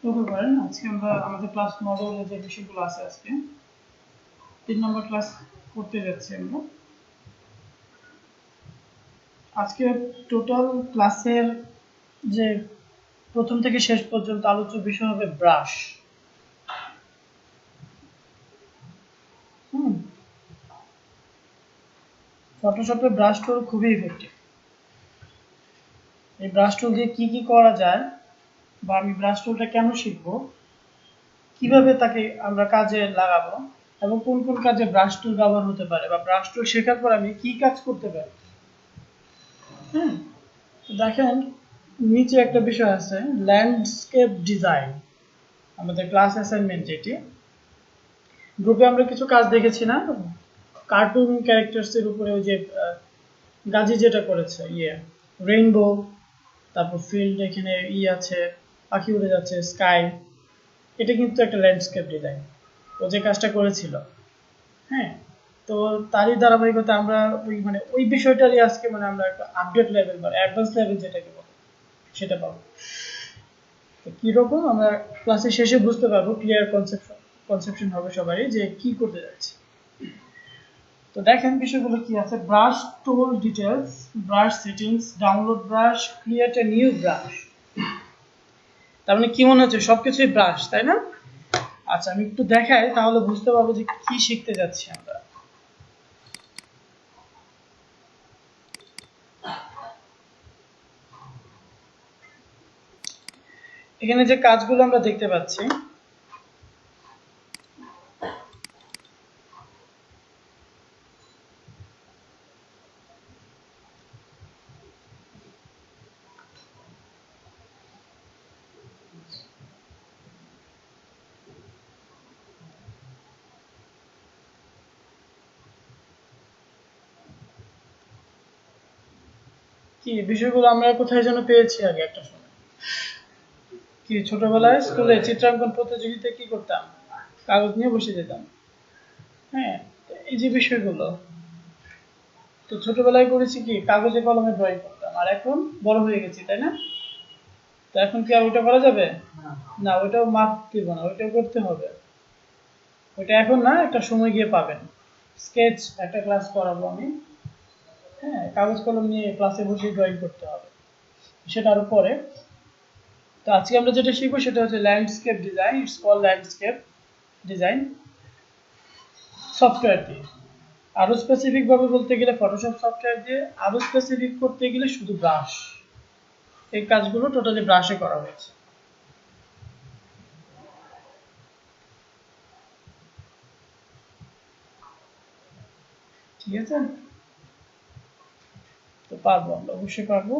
লক্ষ্য করেন আজকে আমরা আমাদের ক্লাস মডেলের যে বিষয়গুলো আছে আজকে 3 নম্বর ক্লাস করতে যাচ্ছি আমরা। আজকে টোটাল ক্লাসের যে প্রথম থেকে শেষ পর্যন্ত আলোচ্য বিষয় হবে ব্রাশ। ফটোশপে ব্রাশ টুল খুবই ইফেক্টিভ। এই ব্রাশ টুল দিয়ে কি কি করা যায় বা আমি ব্রাশ টুলটা কেন শিখবো, কিভাবে তাকে আমরা কাজে লাগাবো এবং কোন কোন কাজে ব্রাশ টুল ব্যবহার হতে পারে বা ব্রাশ টুল শেখার পর আমি কি কাজ করতে পারি। তো দেখেন নিচে একটা বিষয় আছে ল্যান্ডস্কেপ ডিজাইন, আমাদের ক্লাস অ্যাসাইনমেন্ট যেটি গ্রুপে আমরা কিছু কাজ দেখেছি না, কার্টুন ক্যারেক্টার্স এর উপরে ওই যে গাজী যেটা করেছে রেইনবো, তারপর ফিল্ড এখানে আছে পাখি উড়ে যাচ্ছে স্কাই, এটা কিন্তু একটা ল্যান্ডস্কেপ ডিজাইন ও যে কাজটা করেছিল। হ্যাঁ, তো তারই ধারাবাহিকতা আমরা ওই বিষয়টারই আজকে আমরা একটা আপডেট লেভেল বা অ্যাডভান্স লেভেল যেটাকে বলি সেটা পাবো। তো কিরকম আমরা ক্লাসের শেষে বুঝতে পারবো, ক্লিয়ার কনসেপশন হবে সবারই যে কি করতে যাচ্ছি। তো দেখেন বিষয়গুলো কি আছে, brush tool details, brush settings, download brush, create a new brush. তার মানে কি মনে হচ্ছে সবকিছুই ব্রাশ, তাই না? আচ্ছা আমি একটু দেখাই তাহলে বুঝতে পারবো যে কি শিখতে যাচ্ছি আমরা। এখানে যে কাজগুলো আমরা দেখতে পাচ্ছি, কি বিষয়গুলো আমরা কোথায় যেন পেয়েছি আগে একটা সময়। কি ছোটবেলায় স্কুলে চিত্রাঙ্কন প্রতিযোগিতায় কি করতাম, কাগজ নিয়ে বসে যেতাম। হ্যাঁ, এই যে বিষয়গুলো তো ছোটবেলায় করেছি কি কাগজে কলমে ড্রয়িং করতাম, আর এখন বড় হয়ে গেছি, তাই না? তো এখন কি আর ওইটা করা যাবে? না, ওইটাও মাপ দিব না, ওইটাও করতে হবে। ওইটা এখন না, একটা সময় গিয়ে পাবেন। স্কেচ একটা ক্লাস করাবো আমি। হ্যাঁ, কাগজ কলম নিয়ে ক্লাসে বসে ড্রয়িং করতে হবে, সেটা আরো পরে। তো আজকে আমরা যেটা শিখবো সেটা হচ্ছে landscape design, it's call landscape design software দিয়ে। আরো স্পেসিফিক ভাবে বলতে গেলে ফটোশপ সফটওয়্যার দিয়ে, আরো স্পেসিফিক করতে গেলে শুধু ব্রাশ। এই কাজগুলো টোটালি ব্রাশে করা হয়েছে। ঠিক আছে, তো পারবো, আমরা অবশ্যই পারবো।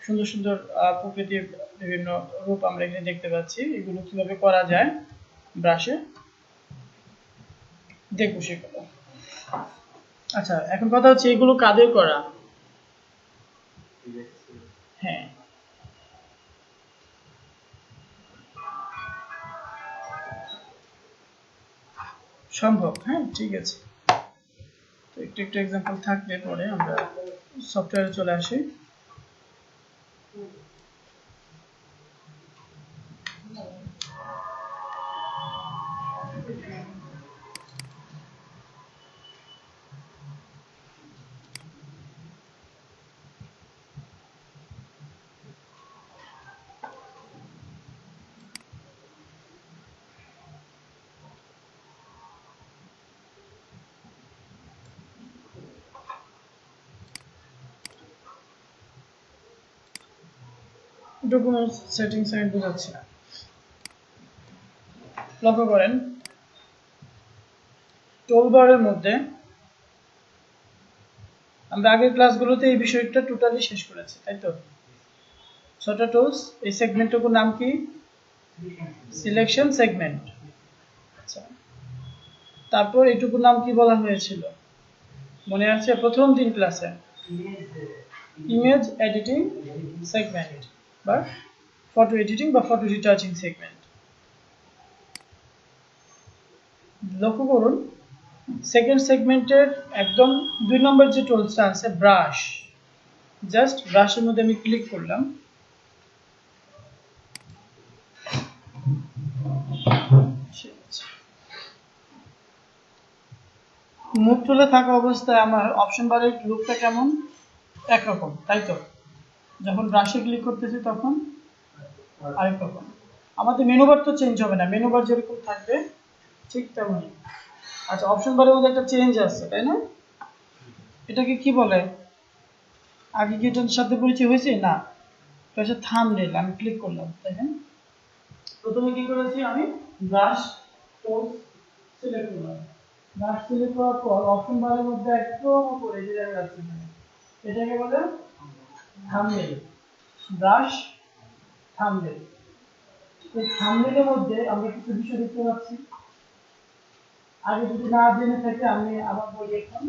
সুন্দর সুন্দর প্রকৃতির বিভিন্ন রূপ আমরা এখানে দেখতে পাচ্ছি, এগুলো কিভাবে করা যায় ব্রাশে দেখবো সেগুলো। আচ্ছা এখন কথা হচ্ছে এগুলো কাদের করা। হ্যাঁ, সম্ভব। হ্যাঁ ঠিক আছে, তো একটু একটু এক্সাম্পল থাকলে পরে আমরা সফটওয়্যারে চলে আসি। ডকুমেন্ট সেটিংস আমি বোঝাচ্ছি না, লক্ষ্য করেন টুলবারের মধ্যে আমরা আগের ক্লাসগুলোতে এই বিষয়টা টোটালি শেষ করেছি, তাই তো? ছোট টুলস, এই সেগমেন্টটুকুর নাম কি? Selection segment. আচ্ছা, তারপর এটুকুর নাম কি বলা হয়েছিল মনে আছে প্রথম দিন ক্লাসে? ইমেজ এডিটিং সেগমেন্ট বা ফটো এডিটিং বা ফটো রিটাচিং সেগমেন্ট। লক্ষ্য করুন সেকেন্ড সেগমেন্টের একদম 2 নম্বর যে টুলসটা আছে ব্রাশ, জাস্ট ব্রাশের মধ্যে আমি ক্লিক করলাম, মুভ টুলে থাকা অবস্থায় আমার অপশন বারের লুকটা কেমন একরকম, তাই তো? যখন ব্রাশে ক্লিক করতেছি তখন আরেক রকম। আমাদের মেনু বার তো চেঞ্জ হবে না, মেনু বার যেরকম থাকবে ঠিক তেমনই। আচ্ছা, অপশন বারের মধ্যে একটা চেঞ্জ আছে, তাই না? এটাকে কি বলে? আগে কি এটার সাথে পরিচয় হয়েছে? না, এটা হচ্ছে থাম্বনেল। আমি ক্লিক করলাম, দেখেন প্রথমে কি করেছি আমি ব্রাশ টুল সিলেক্ট করলাম। ব্রাশ সিলেক্ট করার পর অপশন বারের মধ্যে একদম উপরে যে জায়গা আছে এটাকে বলে থাম্বনেল। Brush thumbnail. এই থাম্বনেলের মধ্যে আমরা কিছু বিষয় দেখতে পাচ্ছি। আগে যদি না জেনে থাকি আমি আবার বলি। এখন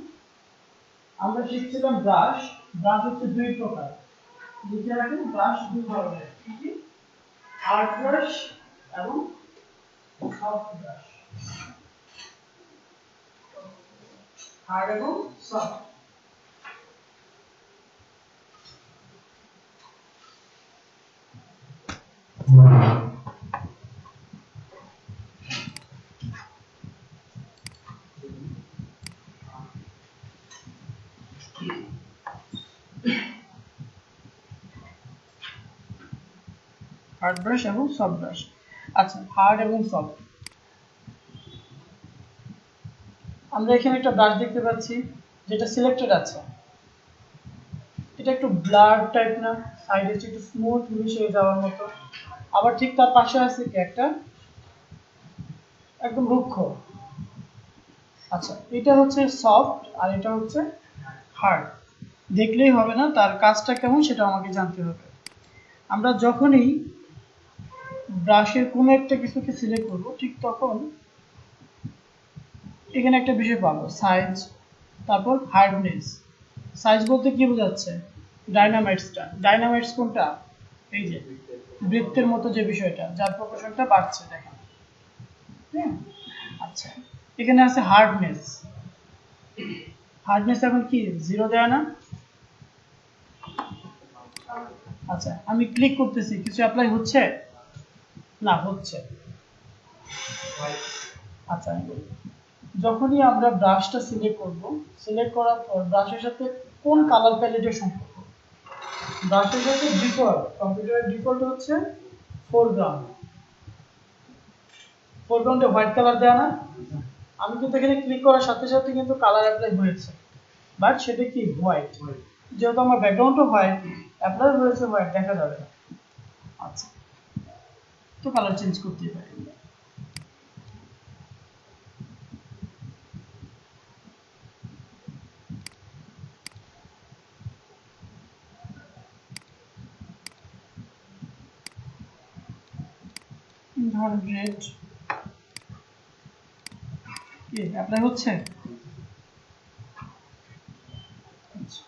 আমরা শিখছিলাম ব্রাশ। ব্রাশ হচ্ছে দুই প্রকার, লিখে রাখেন। ব্রাশ দুই ধরনের, কি কি? হার্ড ব্রাশ এবং সফট ব্রাশ। হার্ড এবং সফট। হার্ড ব্রাশ এবং সফট ব্রাশ। আচ্ছা, হার্ড এবং সফট। আমরা এখানে একটা ব্রাশ দেখতে পাচ্ছি যেটা সিলেক্টেড আছে। এটা একটু ব্লার টাইপ না, সাইডে একটু স্মুথ মিশে যাওয়ার মতো। আবার ঠিক তার পাশে আছে কি একটা একদম রুক্ষ। আচ্ছা, এটা হচ্ছে সফট আর এটা হচ্ছে হার্ড। দেখলেই হবে না, তার কাজটা কেমন সেটা আমাকে জানতে হবে। আমরা যখনই ব্রাশের কোনো একটা কিছুকে সিলেক্ট করব ঠিক তখন এখানে একটা বিষয় পাবো, সাইজ, তারপর হার্ডনেস। সাইজ বলতে কি বোঝাচ্ছে? ডাইনামাইটসটা। ডাইনামাইটস কোনটা? এই যে বৃত্তের মতো যে বিষয়টা, যার প্রপোর্শনটা বাড়ছে, দেখেন। হ্যাঁ, আচ্ছা, এখানে আছে হার্ডনেস। হার্ডনেস এখন কি 0 দেয় না? আচ্ছা, আমি ক্লিক করতেছি, কিছু অ্যাপ্লাই হচ্ছে না? হচ্ছে। আচ্ছা, আমি বলি, যখনই আমরা ব্রাশটা সিলেক্ট করব, সিলেক্ট করার পর ব্রাশের সাথে কোন কালার প্যালেটের সম্পর্ক? ব্রাশের সাথে ডিফল্ট, কম্পিউটারের ডিফল্ট হচ্ছে ফোরগ্রাউন্ড। ফোরগ্রাউন্ডে হোয়াইট কালার দেয়া না? আমি কিন্তু এখানে ক্লিক করার সাথে সাথে কিন্তু কালার অ্যাপ্লাই হয়েছে, বাট সেটা কি হোয়াইট। যেহেতু আমার ব্যাকগ্রাউন্ডও হোয়াইট, অ্যাপ্লাই হয়েছে হোয়াইট, দেখা যাবে না। আচ্ছা, তো কালার চেঞ্জ করতেই পারি। ধর রেড, কি অ্যাপ্লাই হচ্ছে? আচ্ছা,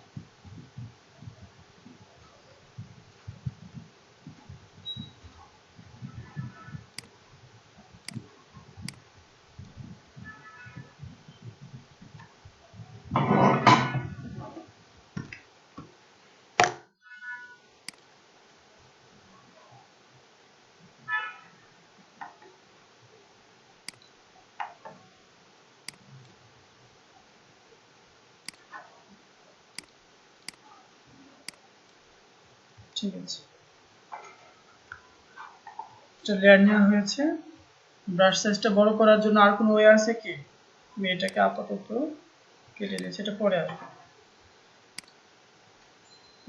ঠিক আছে, এটা লেয়ার নেওয়া হয়েছে। ব্রাশ সাইজটা বড় করার জন্য আর কোনো ওয়ে আছে কি? আমি এটাকে আপাতত কেটে দিয়েছি, এটা পরে আসবে।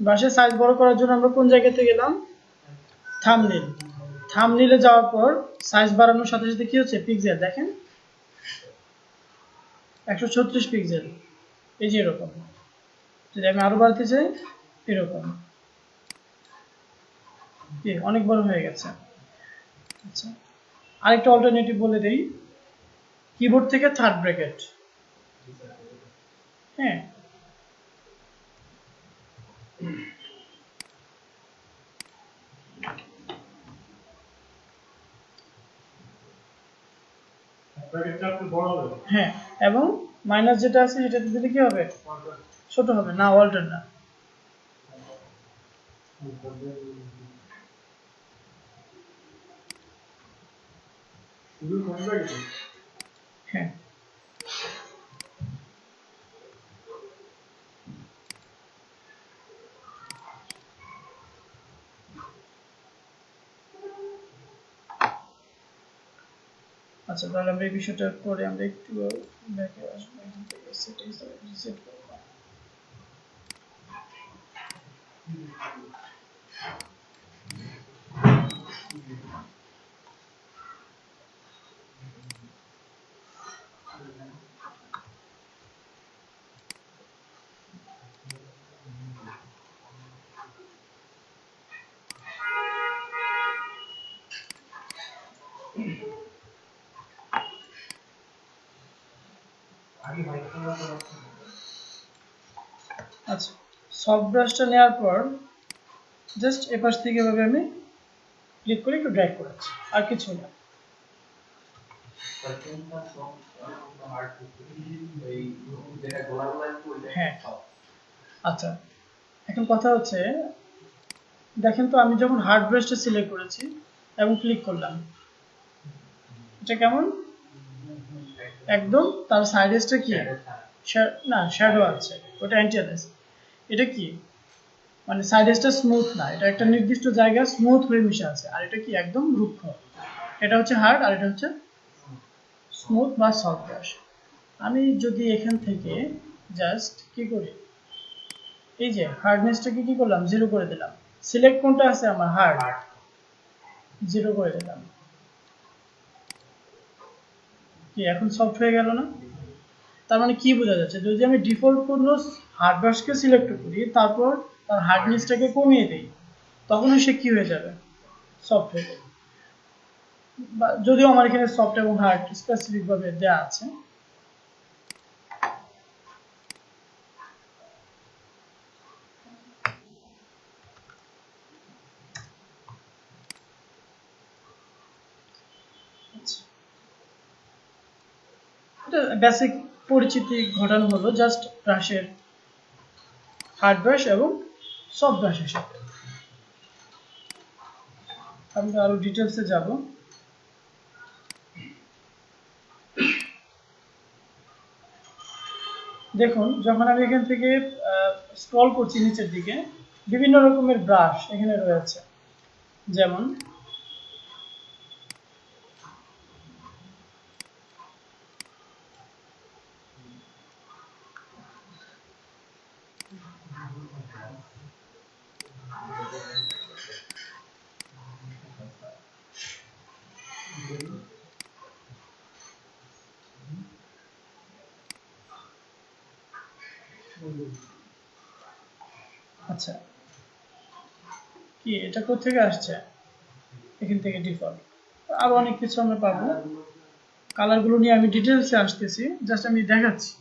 ব্রাশের সাইজ বড় করার জন্য আমরা কোন জায়গাতে গেলাম? থাম্বনেল। থাম্বনেলে যাওয়ার পর সাইজ বাড়ানোর সাথে সাথে কি হচ্ছে? পিক্সেল, দেখেন 136 পিক্সেল। এই যে এরকম। যদি আমি আরো বাড়াতে চাই, এরকম অনেক বড় হয়ে গেছে। আচ্ছা, আরেকটা অল্টারনেটিভ বলে দেই, কিবোর্ড থেকে থার্ড ব্র্যাকেট। হ্যাঁ, হ্যাঁ, এবং মাইনাস যেটা আছে সেটাতে দিলে কি হবে? ছোট হবে না, অল্টার না। হ্যাঁ আচ্ছা, তাহলে আমরা এই বিষয়টা করে আমরা একটু ব্যাকে আসবো, এখান থেকে সেটিংস রিসেট করব। আচ্ছা, সফট ব্রাশটা নেওয়ার পর জাস্ট এপাশ থেকে এভাবে আমি ক্লিক করে একটু ড্র্যাগ করেছি, আর কিছু না। হ্যাঁ আচ্ছা, এখন কথা হচ্ছে দেখেন তো, আমি যখন হার্ড ব্রাশটা সিলেক্ট করেছি এবং ক্লিক করলাম, এটা কেমন একদম তার সাইড এজটা কি না শ্যাডো আছে, ওটা অ্যান্টি অ্যালাইজ। এটা কি মানে সাইড এজটা স্মুথ না, এটা একটা নির্দিষ্ট জায়গায় স্মুথ হয়ে মিশে আছে, আর এটা কি একদম রুক্ষ। এটা হচ্ছে হার্ড আর এটা হচ্ছে স্মুথ বা সফট ব্রাশ। আমি যদি এখান থেকে জাস্ট কি করি, এই যে হার্ডনেসটাকে কি করলাম, জিরো করে দিলাম। সিলেক্ট কোনটা আছে আমার, হার্ড, জিরো করে দিলাম। কি এখন সফট হয়ে গেল না? তার মানে কি বোঝা যাচ্ছে, যদি আমি ডিফল্ট কোনো হার্ড ব্রাশকে সিলেক্ট করি তারপর তার হার্ডনেসটাকে কমিয়ে দিই, তখনই সে কি হয়ে যাবে, সফট হয়ে যাবে। যদিও আমার এখানে সফট এবং হার্ড স্পেসিফিক ভাবে দেওয়া আছে। এটা বেসিক পরিচিতি ঘটানো হলো জাস্ট ব্রাশের, হার্ড ব্রাশ এবং সফট ব্রাশের সাথে। আমরা আরো ডিটেলসে যাব। দেখুন, যখন আমি এখান থেকে স্ক্রল করছি নিচের দিকে, বিভিন্ন রকমের ব্রাশ এখানে রয়েছে, যেমন আচ্ছা, কি এটা কোথেকে আসছে, এখান থেকে ডিফল্ট। আরো অনেক কিছু আমরা পাবো, কালারগুলো নিয়ে আমি ডিটেলসে আসতেছি, জাস্ট আমি দেখাচ্ছি।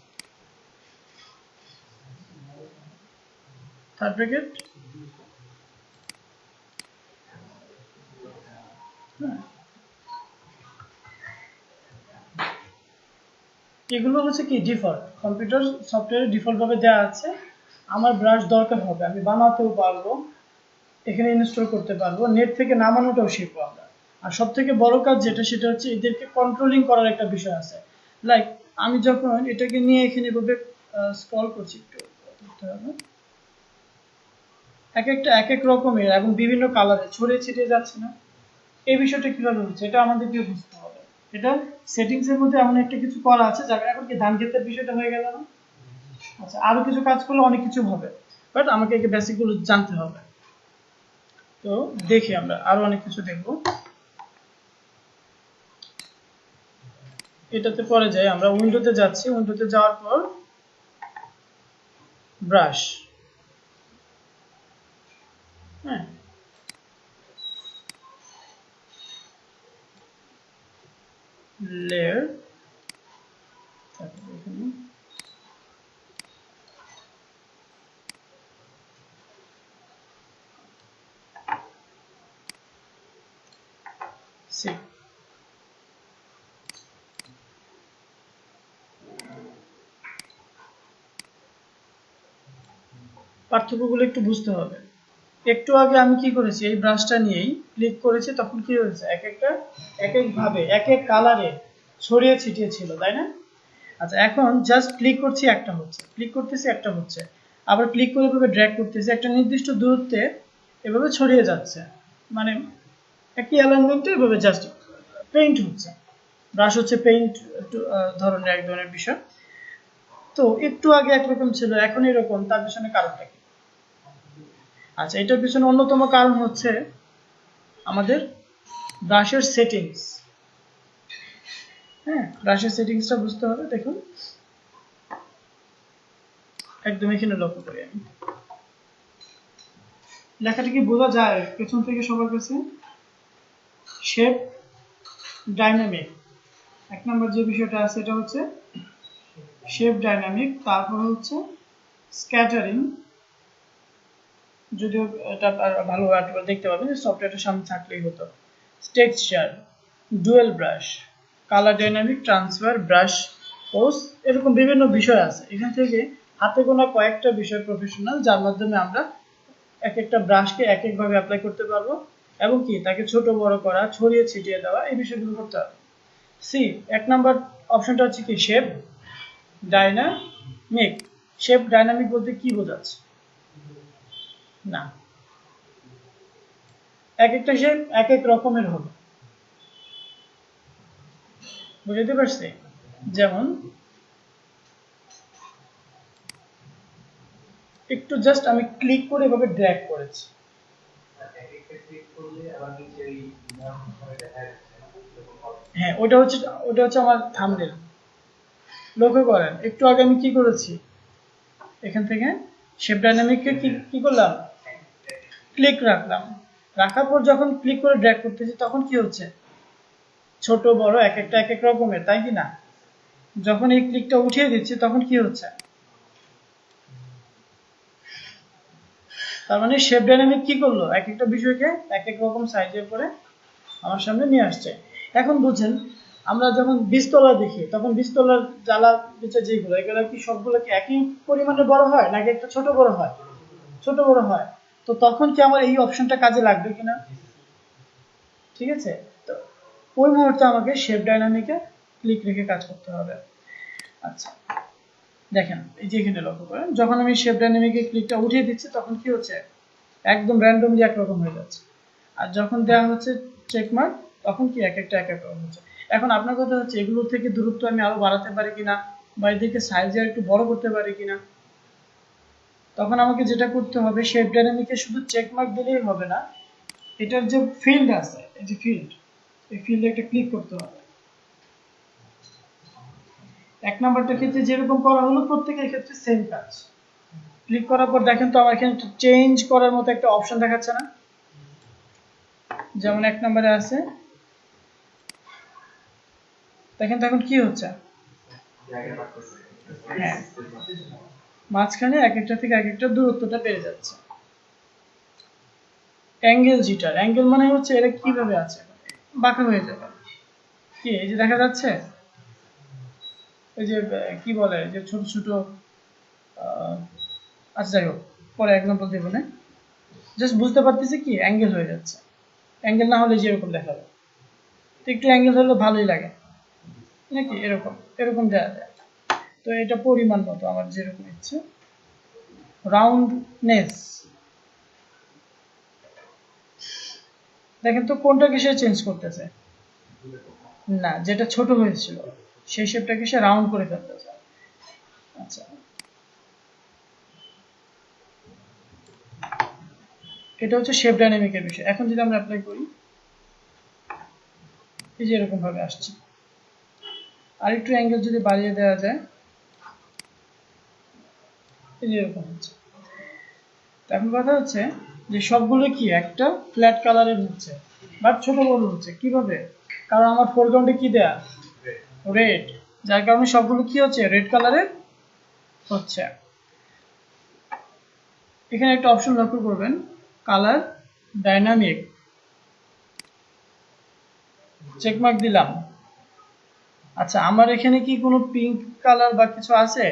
থার্ড ব্র্যাকেট, হ্যাঁ, এগুলো হচ্ছে কি ডিফল্ট, কম্পিউটার সফটওয়্যারে ডিফল্ট ভাবে দেওয়া আছে। আমার ব্রাশ দরকার হবে আমি বানাতেও পারবো, এখানে ইনস্টল করতে পারবো, নেট থেকে নামানোটাও শিখবো আমরা। আর সব থেকে বড় কাজ যেটা, সেটা হচ্ছে এদেরকে কন্ট্রোলিং করার একটা বিষয় আছে। লাইক আমি যখন এটাকে নিয়ে এখানে এভাবে স্ক্রল করছি, একটু করতে হবে, এক একটা এক এক রকমের এবং বিভিন্ন কালারে ছড়িয়ে ছিটিয়ে যাচ্ছে না, এই বিষয়টা কিভাবে হচ্ছে এটা আমাদেরকে বুঝতে হবে। এটা সেটিংস এর মধ্যে এমন একটা কিছু করা আছে, যাকে এখন কি ধান ক্ষেতের বিষয়টা হয়ে গেল না? আচ্ছা, আরো কিছু কাজ করলে অনেক কিছু হবে, বাট আমাকে এই বেসিক গুলো জানতে হবে। তো দেখি আমরা আরো অনেক কিছু দেখবো। এটাতে পরে যাই, আমরা উইন্ডোতে যাচ্ছি, উইন্ডোতে যাওয়ার পর ব্রাশ, হ্যাঁ, লেয়ার, তারপর এখানে সি। পার্থক্যগুলো একটু বুঝতে হবে। একটু আগে আমি কি করেছি, এই ব্রাশটা নিয়েই ক্লিক করেছি, তখন কি হয়েছে, এক একটা এক এক ভাবে এক এক কালারে ছড়িয়ে ছিটিয়ে ছিল, তাই না? আচ্ছা, এখন জাস্ট ক্লিক করছি, একটা হচ্ছে, ক্লিক করতেছি, একটা হচ্ছে, আবার ক্লিক করে এভাবে ড্র্যাগ করতেছি, একটা নির্দিষ্ট দূরত্বে এভাবে ছড়িয়ে যাচ্ছে, মানে একই অ্যালাইনমেন্টে এভাবে জাস্ট পেইন্ট হচ্ছে। ব্রাশ হচ্ছে পেইন্ট ধরনের এক ধরনের বিষয়। তো একটু আগে একরকম ছিল, এখন এরকম, তার পিছনে কারণটা কি? আচ্ছা, এটার পিছনে অন্যতম কারণ হচ্ছে আমাদের ব্রাশের সেটিংস। হ্যাঁ, ব্রাশের সেটিংসটা বুঝতে হবে। দেখুন, একদম এখানে লক্ষ্য করি আমি, লেখাটা কি বোঝা যায় পেছন থেকে সবার কাছে? শেপ ডাইনামিক, এক নম্বর যে বিষয়টা আছে এটা হচ্ছে শেপ ডাইনামিক, তারপর হচ্ছে স্ক্যাটারিং, যদিও এটা ভালো দেখতে পাবেন, সফটওয়্যারটার সামনে থাকলেই হতো। Texture, dual brush, colour dynamic, transfer, brush pose, এরকম বিভিন্ন বিষয় আছে। এখান থেকে হাতে গোনা কয়েকটা বিষয় প্রফেশনাল, যার মাধ্যমে আমরা এক একটা ব্রাশকে এক একভাবে অ্যাপ্লাই করতে পারবো, এবং কি তাকে ছোট বড় করা, ছড়িয়ে ছিটিয়ে দেওয়া, এই বিষয়গুলো করতে হবে। সি, এক নাম্বার অপশনটা হচ্ছে কি, শেপ ডাইনামিক। শেপ ডাইনামিক বলতে কি বোঝাচ্ছে? না, এক একটা শেপ এক এক রকমের হবে, বুঝতে পারছি? যেমন একটু জাস্ট আমি ক্লিক করে এভাবে ড্র্যাগ করেছি, হ্যাঁ, ওটা হচ্ছে আমার থাম্বনেল। লক্ষ্য করেন, একটু আগে আমি কি করেছি, এখান থেকে শেপ ডাইনামিককে কি করলাম, ক্লিক রাখলাম, রাখার পর যখন ক্লিক করে ড্র্যাগ করতেছি, তখন কি হচ্ছে, ছোট বড় এক একটা এক এক রকমের, তাই কি না? যখন এই ক্লিকটা উঠিয়ে দিচ্ছি, তখন কি হচ্ছে, তার মানে শেপ ডাইনামিক কি করলো, এক একটা বিষয়কে এক এক রকম সাইজের করে আমার সামনে নিয়ে আসছে। এখন বুঝেন, আমরা যখন বীজতলা দেখি, তখন বীজতলার জ্বালা নিচে যেগুলো, এগুলো কি সবগুলো কি একই পরিমাণে বড় হয়, নাকি একটা ছোট বড় হয়? ছোট বড় হয়। তো তখন কি আমার এই অপশনটা কাজে লাগবে কিনা? ঠিক আছে, তো ওই মুহূর্তে আমাকে শেপ ডাইনামিকে ক্লিক রেখে কাজ করতে হবে। আচ্ছা, দেখেন, এই যে এখানে লক্ষ্য করেন, যখন আমি শেপ ডাইনামিকে ক্লিকটা উঠিয়ে দিচ্ছি, তখন কি হচ্ছে, একদম র্যান্ডমলি একরকম হয়ে যাচ্ছে। আর যখন দেওয়া হচ্ছে চেকমার্ক, তখন কি এক একটা এক এক রকম হচ্ছে। এখন আপনার কথা হচ্ছে, এগুলোর থেকে দূরত্ব আমি আরো বাড়াতে পারি কিনা, বা এদেরকে সাইজে একটু বড় করতে পারি কিনা। তখন আমাকে যেটা করতে হবে, শেপ ডাইনামিকে শুধু চেকমার্ক দিলেই হবে না, এটার যে ফিল্ড আছে, এই যে ফিল্ড, এই ফিল্ডে একটা ক্লিক করতে হবে। এক নাম্বারটার ক্ষেত্রে যেরকম করা হলো, প্রত্যেকের ক্ষেত্রে সেম কাজ। ক্লিক করার পর দেখেন তো আমার এখানে চেঞ্জ করার মতো একটা অপশন দেখাচ্ছে না? যেমন এক নম্বরে আছে, দেখেন তো এখন কি হচ্ছে, হ্যাঁ, মাঝখানে এক একটা থেকে এক একটা দূরত্বটা বেড়ে যাচ্ছে। অ্যাঙ্গেল জিটার, অ্যাঙ্গেল মানে হচ্ছে এটা কিভাবে আছে, বাঁকা হয়ে যাবে, কি এই যে দেখা যাচ্ছে, এই যে কি বলে যে ছোট ছোট, আচ্ছা যাই হোক, পরে এক্সাম্পল দেবো না, জাস্ট বুঝতে পারতেছি কি অ্যাঙ্গেল হয়ে যাচ্ছে। অ্যাঙ্গেল না হলে যেরকম দেখাবে, তো একটু অ্যাঙ্গেল হলে ভালোই লাগে নাকি, এরকম এরকম দেওয়া যায়। তো এটা পরিমাণ মতো আমার যেরকম ইচ্ছে। রাউন্ডনেস, দেখেন তো কোনটাকে সে চেঞ্জ করতেছে, না, যেটা ছোট হয়েছিল সেই শেপটাকে সে রাউন্ড করে ফেলতেছে। আচ্ছা, এটা হচ্ছে শেপ ডাইনামিকের বিষয়। এখন যদি আমরা অ্যাপ্লাই করি, এই যে এরকম ভাবে আসছে। আর একটু অ্যাঙ্গেল যদি বাড়িয়ে দেওয়া যায়, এই যে এরকম হচ্ছে। এখন কথা হচ্ছে যে সবগুলো কি একটা ফ্ল্যাট কালারের হচ্ছে, বাট ছোট বড় হচ্ছে কিভাবে, কারণ আমার ফোরগ্রাউন্ডে কি দেয়া, রেড, যার কারণে সবগুলো কি হচ্ছে, রেড কালারের হচ্ছে। এখানে একটা অপশন লক্ষ্য করবেন, কালার ডাইনামিক, চেকমার্ক দিলাম। আচ্ছা, আমার এখানে কি কোনো পিঙ্ক কালার বা কিছু আছে,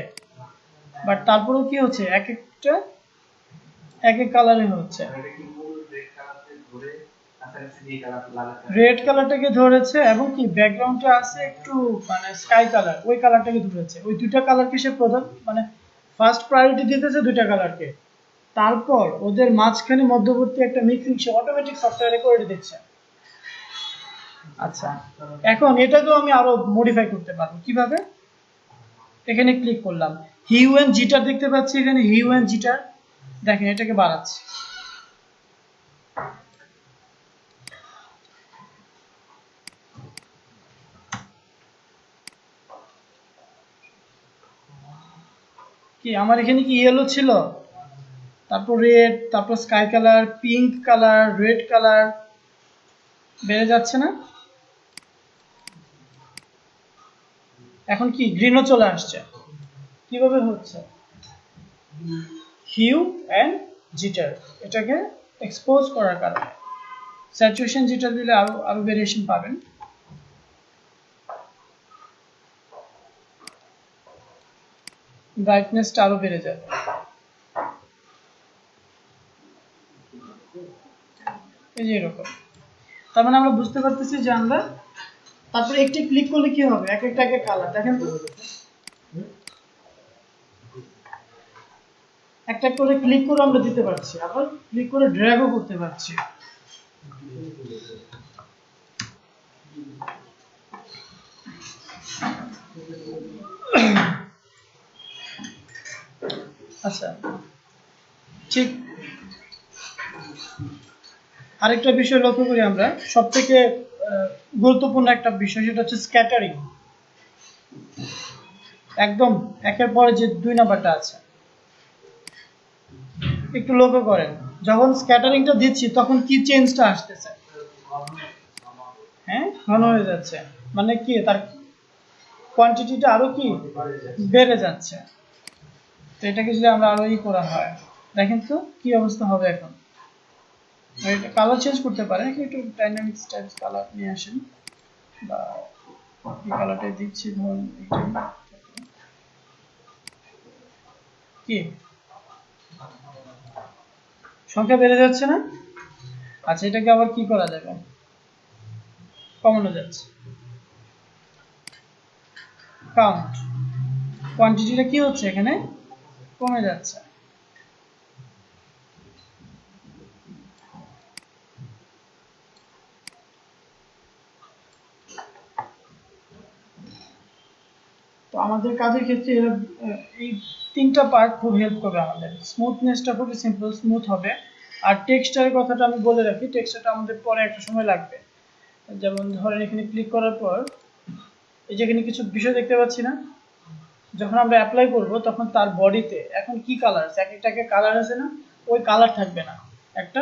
বাট তারপরেও কি হচ্ছে, এক একটা এক এক কালারে হচ্ছে। রেড কালারটাকে ধরেছে এবং কি ব্যাকগ্রাউন্ডে আছে একটু মানে স্কাই কালার, ওই কালারটাকে ধরেছে। ওই দুইটা কালারকে সে প্রধান মানে ফার্স্ট প্রায়োরিটি দিতেছে দুইটা কালারকে, তারপর ওদের মাঝখানে মধ্যবর্তী একটা মিক্সিং সে অটোমেটিক সফটওয়্যারে করে দিচ্ছে। আচ্ছা, এখন এটাকেও আমি আরো মডিফাই করতে পারবো কিভাবে? এখানে ক্লিক করলাম, হিউ এন্ড জিটার দেখতে পাচ্ছি, এখানে হিউ এন্ড জিটার দেখেন, এটাকে বাড়াচ্ছি। কি আমার এখানে কি ইয়েলো ছিল, তারপর রেড, তারপর sky colour, pink colour, red colour, বেড়ে যাচ্ছে না? এখন কি গ্রিনও চলে আসছে। কিভাবে হচ্ছে? হিউ এন্ড জিটার, এটাকে এক্সপোজ করার কারণে। স্যাচুরেশন জিটার দিলে আরো আরো ভেরিয়েশন পাবেন। ব্রাইটনেসটা আরো বেড়ে যাবে। এই যে এরকম। তার মানে আমরা বুঝতে পারতেছি যে আমরা তারপরে একটি ক্লিক করলে কি হবে, এক একটা এক এক কালার দেখেন তো, একটা করে ক্লিক করে আমরা দিতে পারছি, আবার ক্লিক করে ড্র্যাগও করতে পারছি। আচ্ছা, ঠিক আরেকটা বিষয় লক্ষ্য করি আমরা, সব থেকে গুরুত্বপূর্ণ একটা বিষয়, সেটা হচ্ছে স্ক্যাটারিং। একদম একের পরে যে 2 নাম্বারটা আছে, একটু লক্ষ্য করেন, যখন স্ক্যাটারিংটা দিচ্ছি তখন কি চেঞ্জটা আসতেছে? হ্যাঁ, ঘন হয়ে যাচ্ছে, মানে কি তার কোয়ান্টিটিটা আরো কি বেড়ে যাচ্ছে। তো এটাকে যদি আমরা আরো করা হয়, দেখেন তো কি অবস্থা হবে। এখন এটা কালার চেঞ্জ করতে পারেন, একটু ডাইনামিক স্টাইল কালার নিয়ে আসেন, বা এই কালারটাই দিচ্ছি, ধরুন এইটা। কি সংখ্যা বেড়ে যাচ্ছে না? আচ্ছা, এটাকে আবার কি করা যাবে? কমানো যাচ্ছে। কাউন্ট, কোয়ান্টিটিটা কি হচ্ছে এখানে, কমে যাচ্ছে। তো আমাদের কাজের ক্ষেত্রে এই 3টা পার্ট খুব হেল্প করবে আমাদের। স্মুথনেসটা খুবই সিম্পল, স্মুথ হবে। আর টেক্সচারের কথাটা আমি বলে রাখি, টেক্সচারটা আমাদের পরে একটা সময় লাগবে। যেমন ধরেন এখানে ক্লিক করার পর এই যে এখানে কিছু বিষয় দেখতে পাচ্ছি না, যখন আমরা অ্যাপ্লাই করব তখন তার বডিতে এখন কি কালার আছে, এক একটা কালার আছে না, ওই কালার থাকবে না, একটা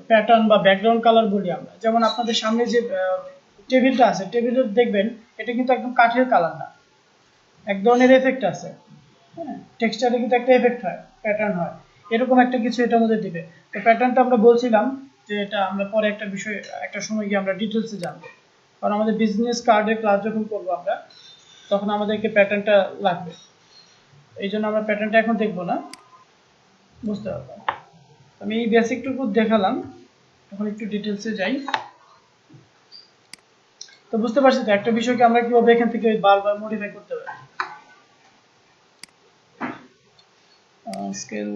প্যাটার্ন বা ব্যাকগ্রাউন্ড কালার বলি আমরা। যেমন আপনাদের সামনে যে টেবিলটা আছে, টেবিলে দেখবেন এটা কিন্তু একদম কাঠের কালার না, এক ধরনের এফেক্ট আছে। হ্যাঁ, টেক্সচারে কিন্তু একটা এফেক্ট হয়, প্যাটার্ন হয়, এরকম একটা কিছু এটার মধ্যে দিবে। তো প্যাটার্নটা আমরা বলছিলাম যে এটা আমরা পরে একটা বিষয় একটা সময় গিয়ে আমরা ডিটেলসে জানবো, কারণ আমাদের বিজনেস কার্ডের ক্লাস যখন করবো আমরা, তখন আমাদেরকে প্যাটার্নটা লাগবে। এই জন্য আমরা প্যাটার্নটা এখন দেখবো না, বুঝতে পারবো। আমি এই বেসিকটুকু দেখালাম, এখন একটু ডিটেলসে যাই। তো বুঝতে পারছি তো একটা বিষয়কে আমরা কিভাবে এখান থেকে বারবার মডিফাই করতে পারি। স্কেল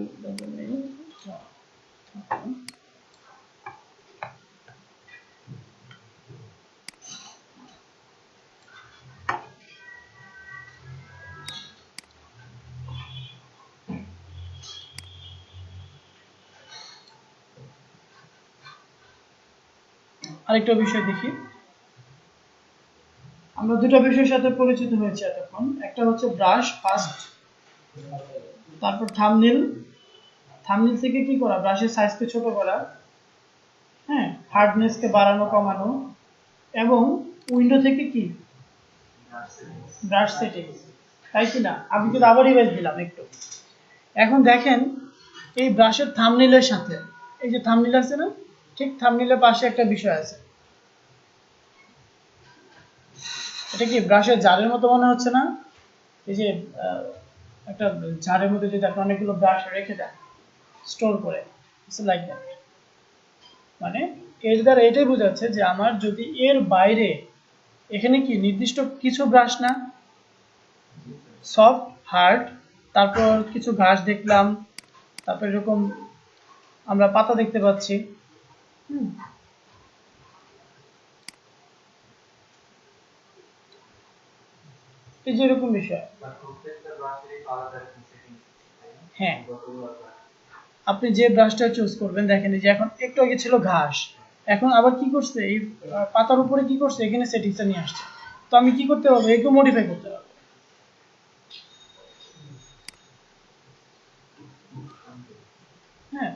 আরেকটা বিষয় দেখি, আমরা দুটো বিষয়ের সাথে পরিচিত হয়েছি এতক্ষণ। একটা হচ্ছে ব্রাশ ফার্স্ট, তারপর থাম্বনেল। থাম্বনেল থেকে কি করা, ব্রাশের সাইজকে ছোট করা, হ্যাঁ, হার্ডনেসকে বাড়ানো কমানো, এবং উইন্ডো থেকে কি ব্রাশ সেটিং, তাই কি না? আমি কিন্তু আবার রিভাইজ দিলাম একটু। এখন দেখেন এই ব্রাশের থাম্বনেলের সাথে এই যে থাম্বনেল আছে না, ঠিক থাম্বনেলের পাশে একটা বিষয় আছে, এটা কি ব্রাশের জারের মতো মনে হচ্ছে না? এই যে একটা জারের মধ্যে যদি আপনি অনেকগুলো ব্রাশ রেখে দেন, স্টোর করে, ইটস লাইক দ্যাট। মানে এর দ্বারা এটাই বোঝাচ্ছে যে আমার যদি এর বাইরে এখানে কি নির্দিষ্ট কিছু ব্রাশ না, সফট হার্ড, তারপর কিছু ঘাস দেখলাম, তারপর এরকম আমরা পাতা দেখতে পাচ্ছি। এই যে এরকম বিষয়। হ্যাঁ, আপনি যে ব্রাশটা চুজ করবেন, দেখেন যে এখন একটু আগে ছিল ঘাস, এখন আবার কি করছে এই পাতার উপরে কি করছে, এখানে সেটিংসটা নিয়ে আসছে। তো আমি কি করতে হবে, একটু মডিফাই করতে হবে। হ্যাঁ,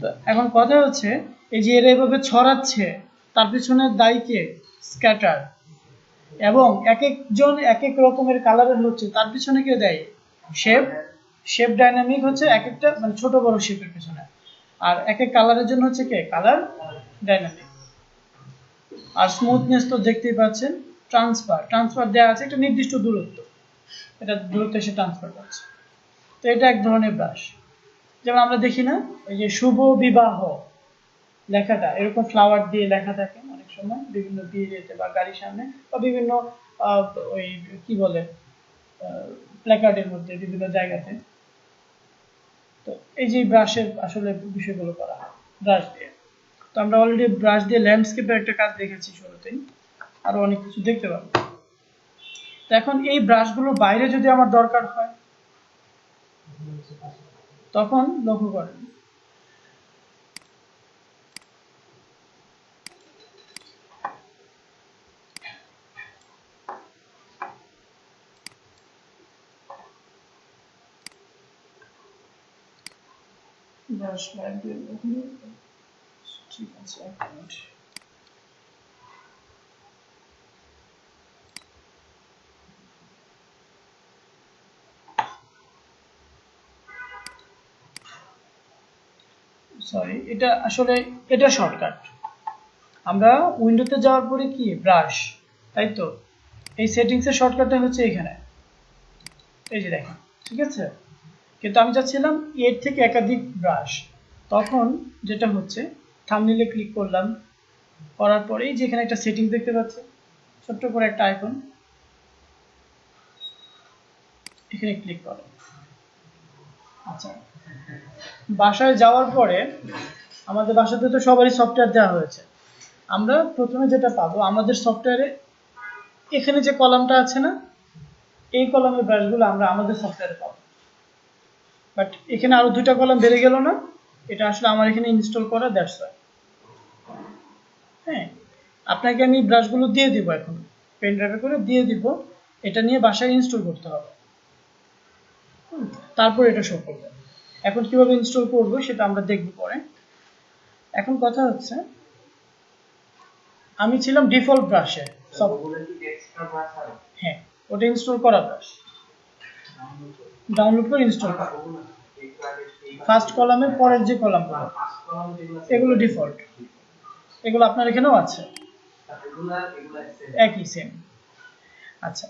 তো এখন কথা হচ্ছে এই যে এরা এভাবে ছড়াচ্ছে, তার পিছনে দায়ী কে? স্ক্যাটার। এবং এক একজন এক এক রকমের কালারের হচ্ছে, তার পিছনে কে দেয়? শেপ। শেপ ডাইনামিক হচ্ছে এক একটা মানে ছোট বড় শেপের পিছনে, আর এক এক কালারের জন্য হচ্ছে কে? Colour dynamic. আর স্মুথনেস তো দেখতেই পাচ্ছেন, ট্রান্সফার ট্রান্সফার দেওয়া আছে একটা নির্দিষ্ট দূরত্ব, এটা দূরত্ব এসে ট্রান্সফার করছে। তো এটা এক ধরনের ব্রাশ। যেমন আমরা দেখি না এই যে শুভ বিবাহ লেখাটা এরকম ফ্লাওয়ার দিয়ে লেখা থাকে অনেক সময় বিভিন্ন বিয়েতে বা গাড়ির সামনে, বা বিভিন্ন ওই কি বলে প্ল্যাকার্ডের মধ্যে বিভিন্ন জায়গাতে। তো এই যে ব্রাশের আসলে বিষয়গুলো করা হয় ব্রাশ দিয়ে। তো আমরা অলরেডি ব্রাশ দিয়ে ল্যান্ডস্কেপের একটা কাজ দেখেছি শুরুতেই, আরো অনেক কিছু দেখতে পাবো। তো এখন এই ব্রাশগুলো বাইরে যদি আমার দরকার হয়, তখন লক্ষ্য করেন ব্রাশ বাইরে, ঠিক আছে এক মিনিট। সরি, এটা আসলে এটা শর্টকাট। আমরা উইন্ডোতে যাওয়ার পরে কি ব্রাশ, তাই তো এই সেটিংসের শর্টকাটটা হচ্ছে এখানে, এই যে দেখেন, ঠিক আছে। কিন্তু আমি চাচ্ছিলাম এর থেকে একাধিক ব্রাশ। তখন যেটা হচ্ছে থাম্বনেইলে ক্লিক করলাম, করার পরেই যেখানে একটা সেটিংস দেখতে পাচ্ছি ছোট্ট করে একটা আইকন, এখানে ক্লিক করো। আচ্ছা, বাসায় যাওয়ার পরে আমাদের বাসাতে তো সবারই সফটওয়্যার দেওয়া হয়েছে। আমরা প্রথমে যেটা পাবো আমাদের সফটওয়্যারে এখানে যে কলামটা আছে না, এই কলামের ব্রাশগুলো আমরা আমাদের সফটওয়্যারে পাবো। বাট এখানে আরো দুইটা কলাম বেড়ে গেল না, এটা আসলে আমার এখানে ইনস্টল করা, দ্যাটস ওয়াই। হ্যাঁ, আপনাকে আমি ব্রাশগুলো দিয়ে দিব, এখন পেন ড্রাইভে করে দিয়ে দিব, এটা নিয়ে বাসায় ইনস্টল করতে হবে, তারপর এটা শো করবে। এখন কিভাবে ইনস্টল করব সেটা আমরা দেখব পরে। এখন কথা হচ্ছে আমি ছিলাম ডিফল্ট ব্রাশে, সব হ্যাঁ ওটা ইনস্টল করা ব্রাশ, ডাউনলোড করে ইনস্টল করা। ফার্স্ট কলামের পরের যে কলামগুলো এগুলো ডিফল্ট, এগুলো আপনার এখানেও আছে একই সেম। আচ্ছা,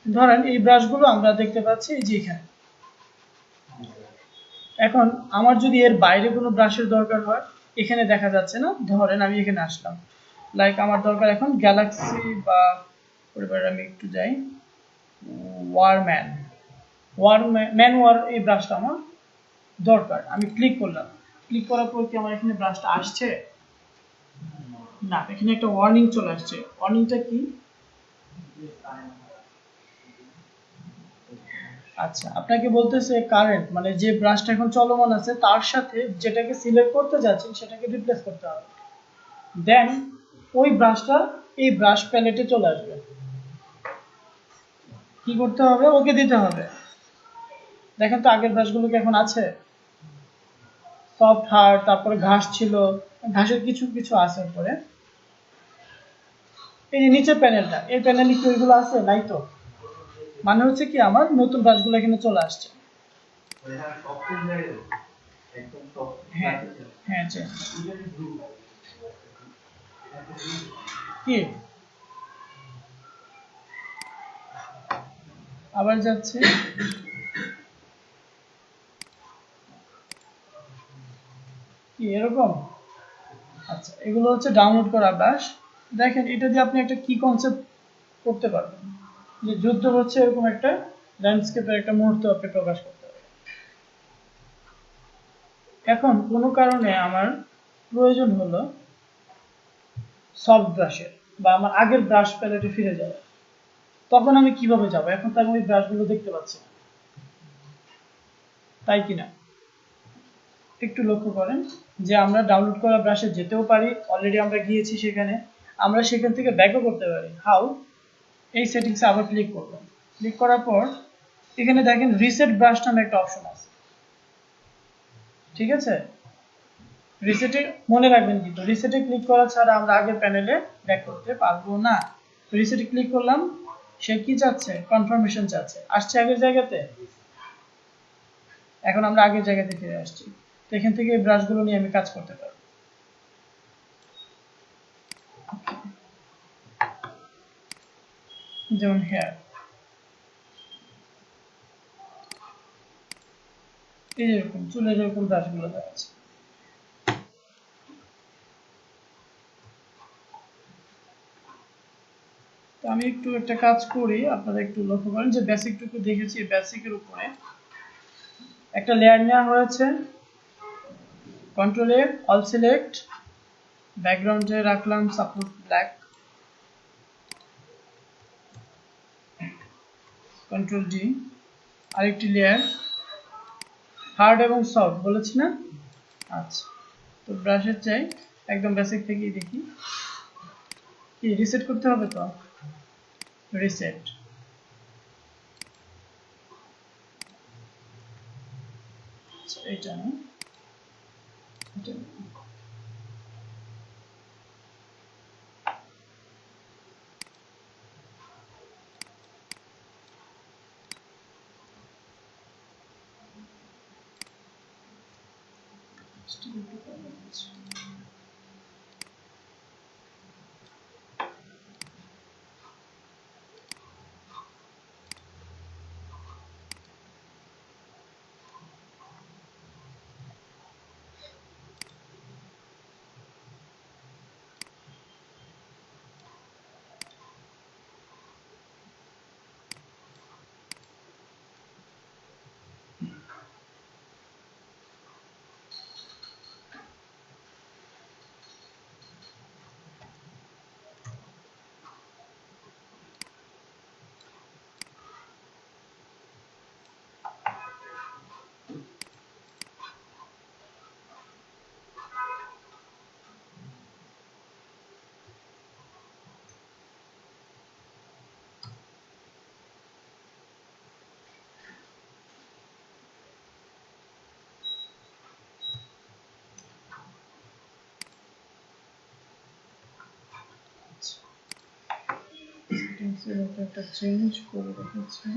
ধরেন এই ব্রাশগুলো আমরা দেখতে পাচ্ছি এই যে এখানে। এখন আমার যদি এর বাইরে কোনো ব্রাশের দরকার হয়, এখানে দেখা যাচ্ছে না, ধরেন আমি এখানে আসলাম, লাইক আমার দরকার এখন গ্যালাক্সি বা পরিবারে আমি একটু যাই, ওয়ারম্যান, ম্যান ওয়ার, এই ব্রাশটা আমার দরকার। আমি ক্লিক করলাম, ক্লিক করার পর কি আমার এখানে ব্রাশটা আসছে? না, এখানে একটা ওয়ার্নিং চলে আসছে। ওয়ার্নিংটা কি? আচ্ছা, আপনাকে বলতেছে কারেন্ট মানে যে ব্রাশটা এখন চলমান আছে তার সাথে যেটাকে সিলেক্ট করতে যাচ্ছেন সেটাকে রিপ্লেস করতে হবে, দেন ওই ব্রাশটা এই ব্রাশ প্যালেটে চলে আসবে। কি করতে হবে? ওকে দিতে হবে। দেখেন তো আগের ব্রাশগুলো কি এখন আছে? সফট হার্ড, তারপরে ঘাস ছিল, ঘাসের কিছু কিছু আছে উপরে। এই যে নিচের প্যানেলটা, এই প্যানেলে কি ওইগুলো আছে? নাই তো। মানে হচ্ছে কি আমার নতুন ব্রাশগুলো এখানে চলে আসছে। হ্যাঁ হ্যাঁ, কি আবার যাচ্ছে? এরকম। আচ্ছা, এগুলো হচ্ছে ডাউনলোড করা ব্রাশ। দেখেন এটা দিয়ে আপনি একটা কি কনসেপ্ট করতে পারবেন, যে যুদ্ধ হচ্ছে এরকম একটা ল্যান্ডস্কেপের একটা মুহূর্ত আপনি প্রকাশ করতে পারবেন। এখন কোনো কারণে আমার প্রয়োজন হলো সফট ব্রাশের, বা আমার আগের ব্রাশ প্যালেটে ফিরে যাবে, তখন আমি কিভাবে যাব? এখন তো আমি ওই ব্রাশগুলো দেখতে পাচ্ছি না, তাই কিনা? একটু লক্ষ্য করেন যে আমরা ডাউনলোড করা ব্রাশে যেতেও পারি, অলরেডি আমরা গিয়েছি সেখানে, আমরা সেখান থেকে ব্যাকও করতে পারি। হাউ? এই সেটিংসে আবার ক্লিক করব, ক্লিক করার পর এখানে দেখেন রিসেট ব্রাশ নামে একটা অপশন আছে, ঠিক আছে? রিসেটে মনে রাখবেন, কিন্তু রিসেটে ক্লিক করা ছাড়া আমরা আগের প্যানেলে ব্যাক করতে পারবো না। রিসেটে ক্লিক করলাম, সে কি চাচ্ছে? কনফার্মেশন চাচ্ছে, আসছে আগের জায়গাতে। এখন আমরা আগের জায়গাতে ফিরে আসছি, তো এখান থেকে এই ব্রাশগুলো নিয়ে আমি কাজ করতে পারবো। যেমন হেয়ার, এই যেরকম চুলে যেরকম ব্রাশগুলো দেওয়া আছে। তো আমি একটু একটা কাজ করি, আপনারা একটু লক্ষ্য করেন যে বেসিকটুকু দেখেছি, বেসিকের উপরে একটা লেয়ার নেওয়া হয়েছে, কন্ট্রোল এ, অল সিলেক্ট, ব্যাকগ্রাউন্ডে রাখলাম সাপোজ ব্ল্যাক, কন্ট্রোল ডি, আরেকটি লেয়ার, হার্ড এবং সফট বলেছি না? আচ্ছা, তো ব্রাশের চাই একদম বেসিক থেকেই দেখি, কি রিসেট করতে হবে? তো রিসেট, এইটা না, এটা না। সেটিংসের একটা চেঞ্জ করে রেখেছি।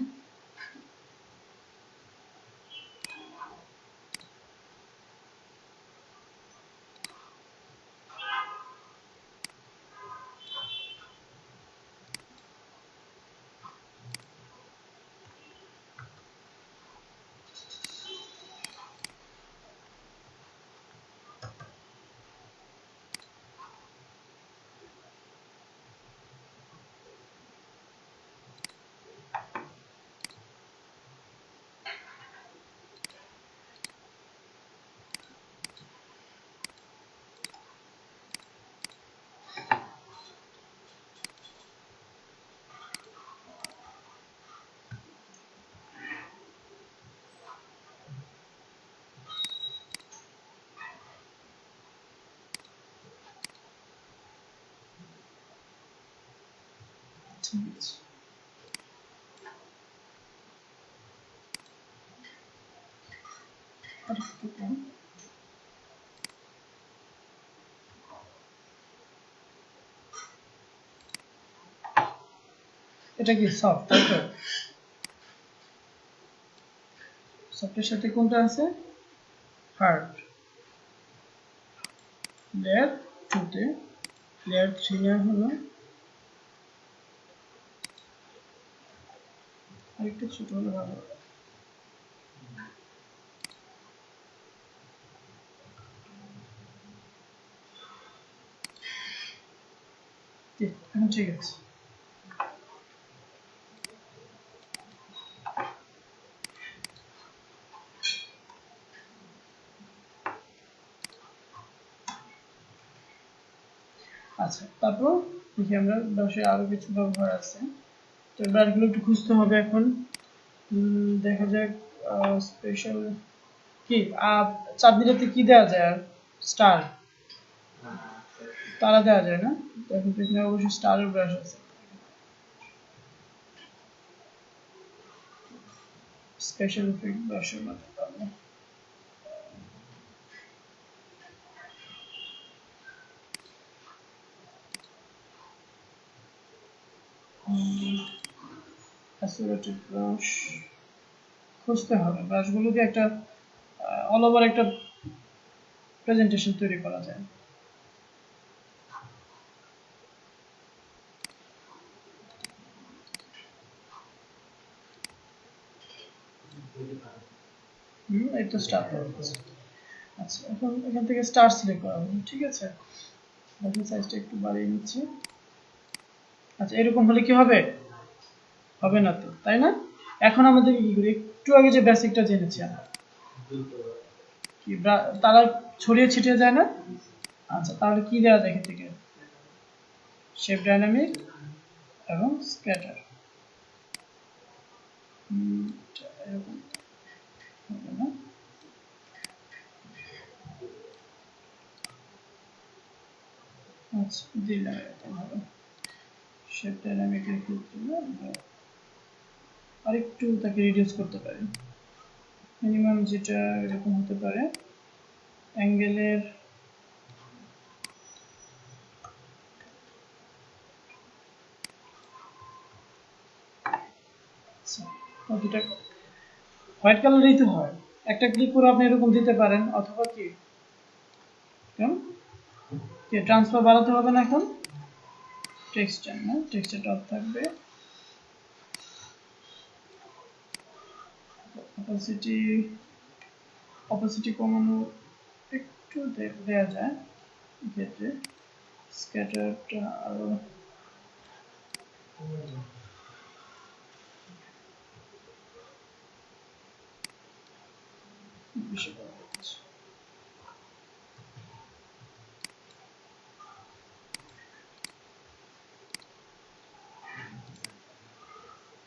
ঠিক আছে, আরেকটু কম। এটা কি সফট? তাই তো? সফটের সাথে কোনটা আছে? হার্ড। লেয়ার 2 তে, লেয়ার 3 নেওয়া হলো, আরেকটু ছোট হলে ভালো হবে। এখন ঠিক আছে। আচ্ছা, তারপর দেখি আমরা ব্রাশে আরো কিছু ব্যবহার আছে, তো ব্রাশগুলো একটু খুঁজতে হবে এখন। দেখা যাক স্পেশাল কি চাপ দিলেতে কি দেওয়া যায়, আর স্টার তারা দেওয়া যায় না, এখন এখানে অবশ্যই স্টারের ব্রাশ আছে। স্পেশাল ইফেক্ট ব্রাশের মধ্যে পাবো। অ্যাসোরেটেড ব্রাশ খুঁজতে হবে, ব্রাশগুলো দিয়ে একটা অল ওভার একটা প্রেজেন্টেশন তৈরি করা যায়। এই তো স্টার পাওয়া গেছে। আচ্ছা, এখন এখান থেকে স্টার সিলেক্ট করা হবে, ঠিক আছে। ব্রাশের সাইজটা একটু বাড়িয়ে নিচ্ছি। আচ্ছা, এরকম হলে কি হবে? হবে না তো, তাই না? এখন আমাদেরকে কি করি, একটু আগে যে বেসিকটা জেনেছি আমরা, কি তারা ছড়িয়ে ছিটিয়ে যায় না? আচ্ছা, তাহলে কি দেওয়া যায় এখান থেকে? শেপ ডাইনামিক এবং স্ক্যাটার। এরকম হবে না? আচ্ছা, দিলাম এরকম হবে। শেপ ডাইনামিকের ক্ষেত্রে আমরা আরেকটু তাকে রিডিউস করতে পারি, মিনিমাম যেটা এরকম হতে পারে অ্যাঙ্গেলের। দুটা হোয়াইট কালারেই তো হয়, একটা ক্লিক করে আপনি এরকম দিতে পারেন, অথবা কি ট্রান্সফার বাড়াতে হবে না, এখন টেক্সচার না, টেক্সচারটা অফ থাকবে। অপাসিটি অপাসিটি কমানো একটু দেওয়া যায় এক্ষেত্রে। স্ক্যাটারটা আরো বেশি করা হচ্ছে।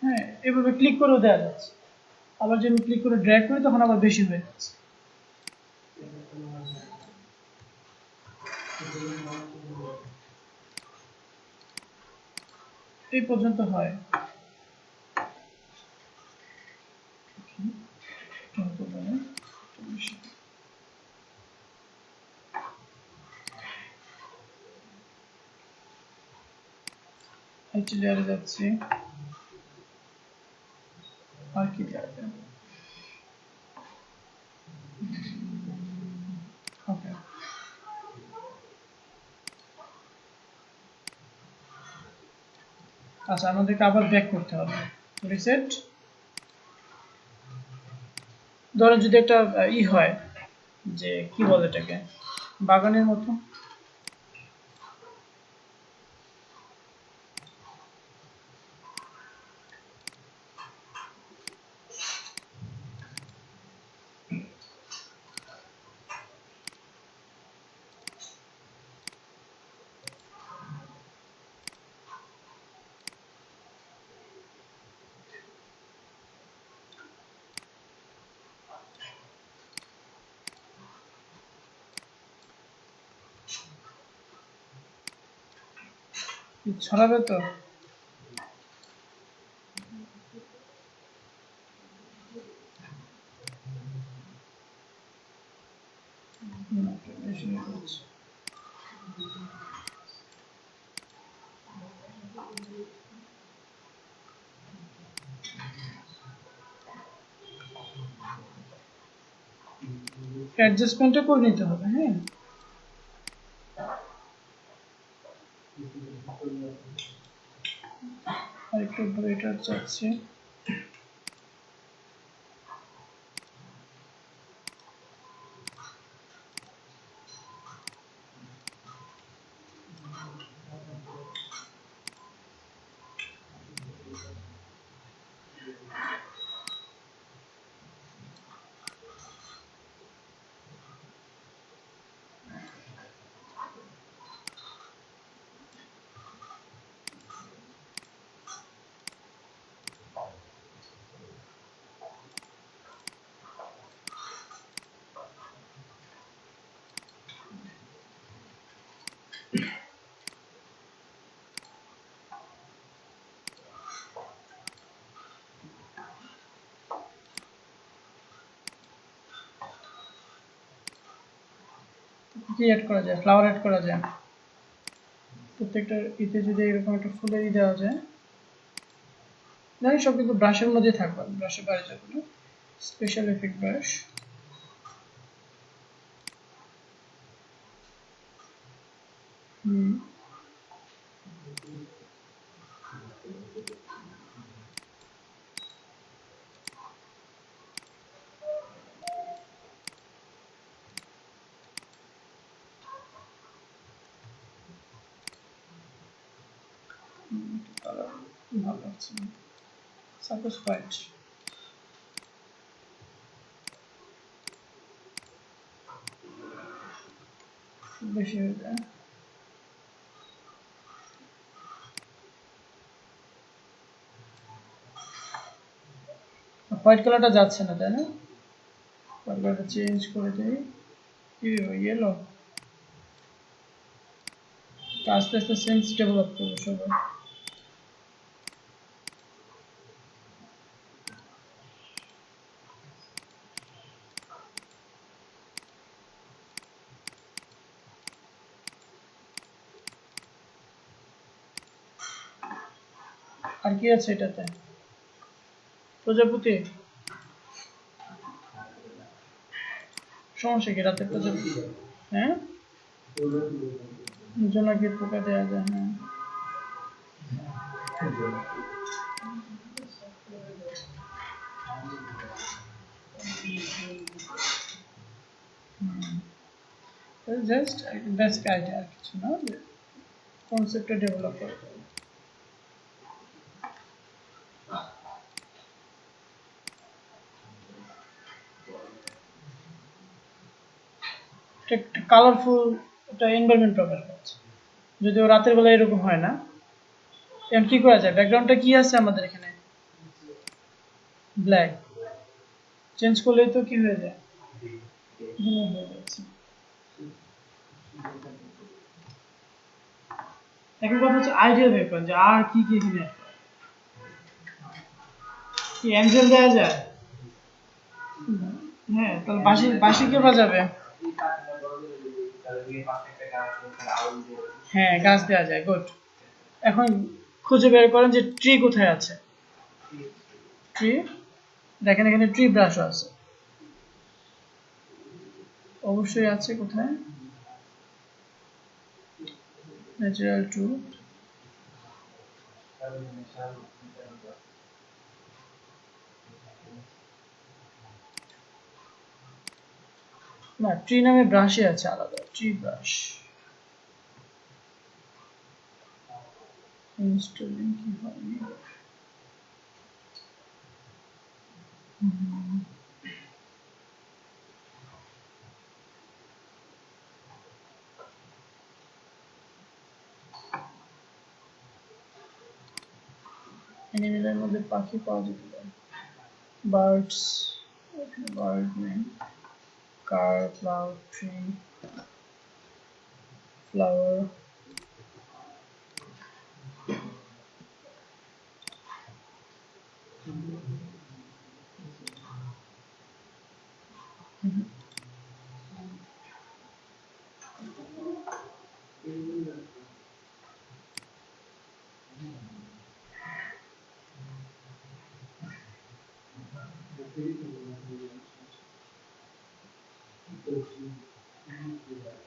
হ্যাঁ, এভাবে ক্লিক করেও দেওয়া যাচ্ছে, আবার যদি ক্লিক করে ড্র্যাগ করি তখন আবার বেশি হয়ে যাচ্ছে। এই পর্যন্ত হয়। লেয়ারে যাচ্ছি, আর কি দেওয়া যায়? ওকে, আচ্ছা, আমাদেরকে আবার ব্যাক করতে হবে। রিসেট। ধরেন যদি একটা হয়, যে কি বলে এটাকে, বাগানের মতো, ছড়াবে তো। অ্যাডজাস্টমেন্টটা করে নিতে হবে। হ্যাঁ, আরেকটু ব্রাইটার চাচ্ছি। কি অ্যাড করা যায়, ফ্লাওয়ার অ্যাড করা যায়। প্রত্যেকটা ইতে যদি এরকম একটা ফুলের দেওয়া যায়, জানি সব কিন্তু ব্রাশের মধ্যে থাকবে, ব্রাশের বাইরে যাবে না। স্পেশাল এফেক্ট ব্রাশ, ভালো আছে, সাপোজ হোয়াইট, বেশি হয়ে যায়। হোয়াইট কালারটা যাচ্ছে না, তাই না? হোয়াইট কালারটা চেঞ্জ করে দিই, কি ইয়েলো, আস্তে আস্তে সেন্স ডেভেলপ করবো সবাই। আর কি আছে এটাতে? প্রজাপতি, সমস্যা কি রাতে প্রজাপতি? হ্যাঁ, জোনাকি পোকা দেওয়া যায়, হ্যাঁ। জাস্ট বেসিক আইডিয়া, আর কিছু না, কনসেপ্টটা ডেভেলপ করে। একটা কালারফুল একটা এনভায়রনমেন্ট প্রকাশ পাচ্ছে, যদিও রাতের বেলা এরকম হয় না। এখন কি করা যায়, ব্যাকগ্রাউন্ডটা কি আছে আমাদের এখানে, ব্ল্যাক, চেঞ্জ করলেই তো কি হয়ে যায়, হয়ে যাচ্ছে। এখন কথা হচ্ছে আইডিয়া বের করেন যে আর কি কি এখানে কি অ্যাঞ্জেল দেওয়া যায়। হ্যাঁ, তাহলে বাঁশি বাঁশি কে বাজাবে? হ্যাঁ, গাছ দেওয়া যায়, গুড। এখন খুঁজে বের করেন যে ট্রি কোথায় আছে। ট্রি, দেখেন এখানে ট্রি ব্রাশও আছে, অবশ্যই আছে। কোথায়? ন্যাচারাল টু, না, ট্রি নামে ব্রাশই আছে আলাদা, ট্রি ব্রাশ। ইনস্টলিং কি হয়নি। অ্যানিমেলের মধ্যে পাখি পাওয়া যেতে পারে, বার্ডস, বার্ড নেই, কার, ক্লাউড, ট্রি, ফ্লাওয়ার,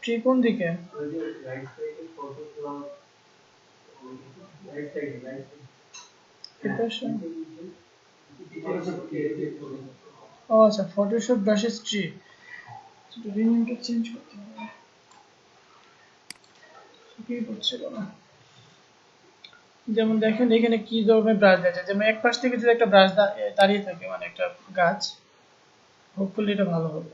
ট্রি কোন দিকে? ও আচ্ছা, ফটোশপ ব্রাশেস ট্রি, রিনেমটা চেঞ্জ করতে হবে, কি করছে না। যেমন দেখেন এখানে কি ধরনের ব্রাশ আছে, যেমন এক পাশ থেকে যদি একটা ব্রাশ দাঁড়িয়ে থাকে, মানে একটা গাছ, হোপফুলি এটা ভালো হবে।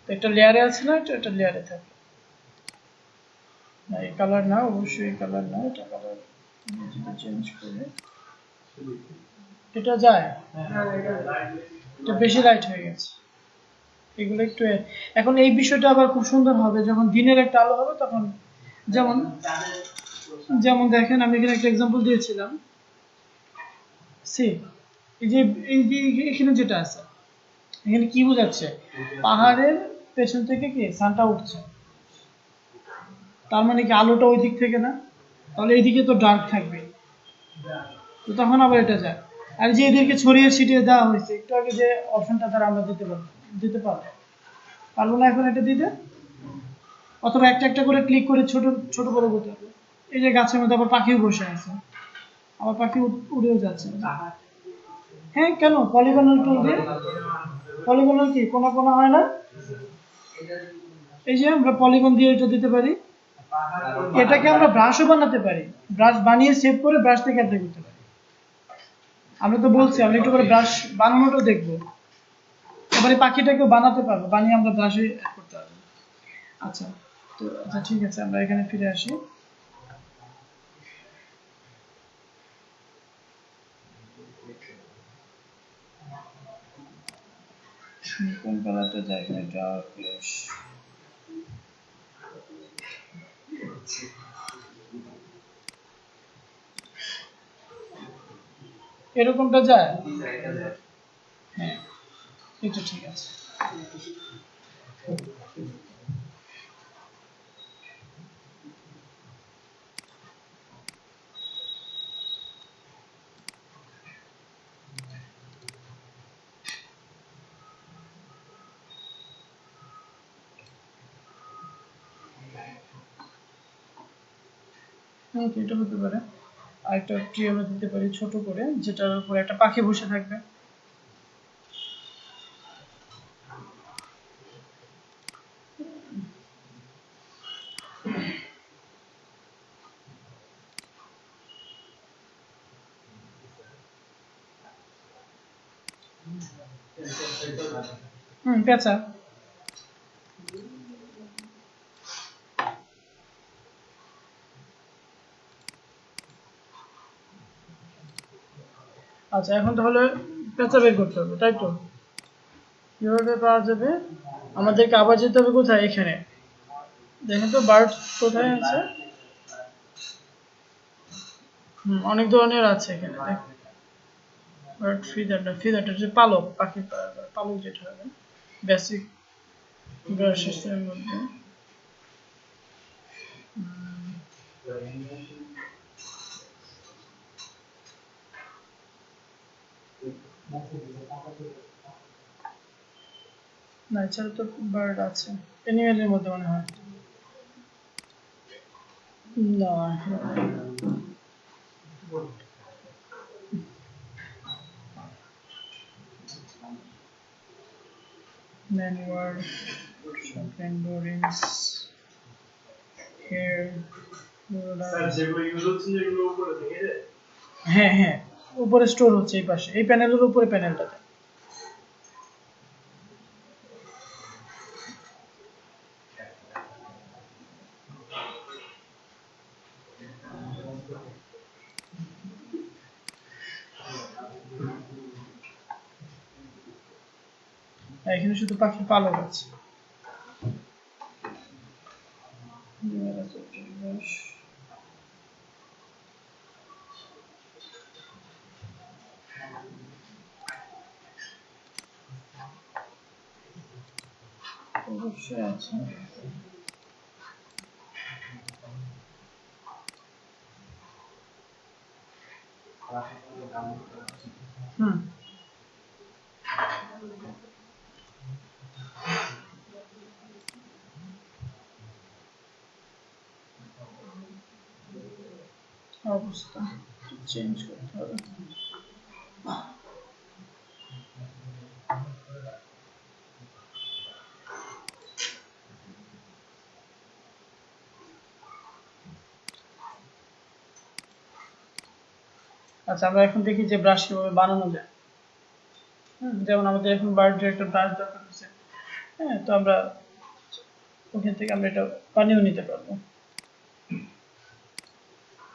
একটা লেয়ারে আছে না, এটা লেয়ারে থাকে না, এই কালার না, অবশ্যই এই কালার না, এটা কালার চেঞ্জ করে এটা যায়, এটা বেশি লাইট হয়ে গেছে, এগুলো একটু। এখন এই বিষয়টা আবার খুব সুন্দর হবে যখন দিনের একটা আলো হবে তখন, যেমন যেমন দেখেন আমি এখানে একটা এক্সাম্পল দিয়েছিলাম, সি এই যে এখানে যেটা আছে, এখানে কি বোঝাচ্ছে? পাহাড়ের পেছন থেকে কি সানটা উঠছে, তার মানে কি আলোটা ওই দিক থেকে না, তাহলে এইদিকে তো ডার্ক থাকবে, তো তখন আবার এটা যায়। আর যে এদেরকে ছড়িয়ে ছিটিয়ে দেওয়া হয়েছে একটু আগে, যে অপশনটা দ্বারা আমরা দিতে পারবো, পারবো না এখন এটা দিতে? অথবা একটা একটা করে ক্লিক করে ছোট ছোট করে করতে হবে। এই যে গাছের মধ্যে আবার পাখিও বসে আছে, আবার পাখি উড়েও যাচ্ছে। হ্যাঁ, কেন পলিগনাল টুল দিয়ে? পলিগনাল কি কোনা কোনা হয় না? এই যে আমরা পলিগন দিয়ে এটা দিতে পারি। এটাকে আমরা ব্রাশও বানাতে পারি, ব্রাশ বানিয়ে সেভ করে ব্রাশ থেকে অ্যাপ্লাই করতে পারি। আমরা তো বলছি আমরা একটু করে ব্রাশ বানানোটাও দেখবো, এবারে পাখিটাকেও বানাতে পারবো, বানিয়ে আমরা ব্রাশে অ্যাড করতে পারবো। আচ্ছা, তো আচ্ছা ঠিক আছে, আমরা এখানে ফিরে আসি। কোন কালারটা যায় এখানে? ডার্কিশ। এরকমটা যায়? হ্যাঁ, এটা ঠিক আছে। হ্যাঁ, এটা হতে পারে। আরেকটা ট্রি আমরা দিতে পারি ছোট করে, যেটার উপরে একটা পাখি বসে থাকবে। পেঁচা। আচ্ছা, এখন তাহলে পেঁচা বের করতে হবে, তাই তো? কিভাবে পাওয়া যাবে? আমাদেরকে আবার যেতে হবে কোথায়? এখানে দেখেন তো বার্ড কোথায় আছে। অনেক ধরনের আছে এখানে, দেখ। বার্ড ফিদারটা যে পালক, পাখির পালক যেটা হবে বেসিক ব্রাশ সিস্টেমের মধ্যে। না, এছাড়া তো বার্ড আছে অ্যানিমেলের মধ্যে মনে হয়। না, ম্যানুয়ার, পেন্ডোরিন্স, হেয়ার, হ্যাঁ হ্যাঁ, উপরে স্টোর হচ্ছে এই পাশে, এই প্যানেলের উপরে প্যানেলটাতে। এখানে শুধু পাখির পালক আছে। অবশ্যই আছে। হুম, অবস্থা চেঞ্জ করতে হবে। আচ্ছা, আমরা এখন দেখি যে ব্রাশ কিভাবে বানানো যায়। যেমন আমাদের এখন বার্ড একটা ব্রাশ দরকার হচ্ছে। হ্যাঁ, তো আমরা ওখান থেকে আমরা এটা বানিয়েও নিতে পারবো।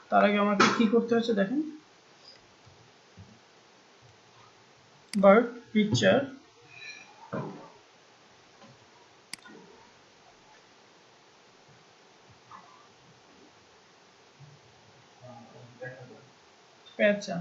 তার আগে আমাকে কি করতে হচ্ছে দেখেন, বার্ড পিকচার, পেঁচা,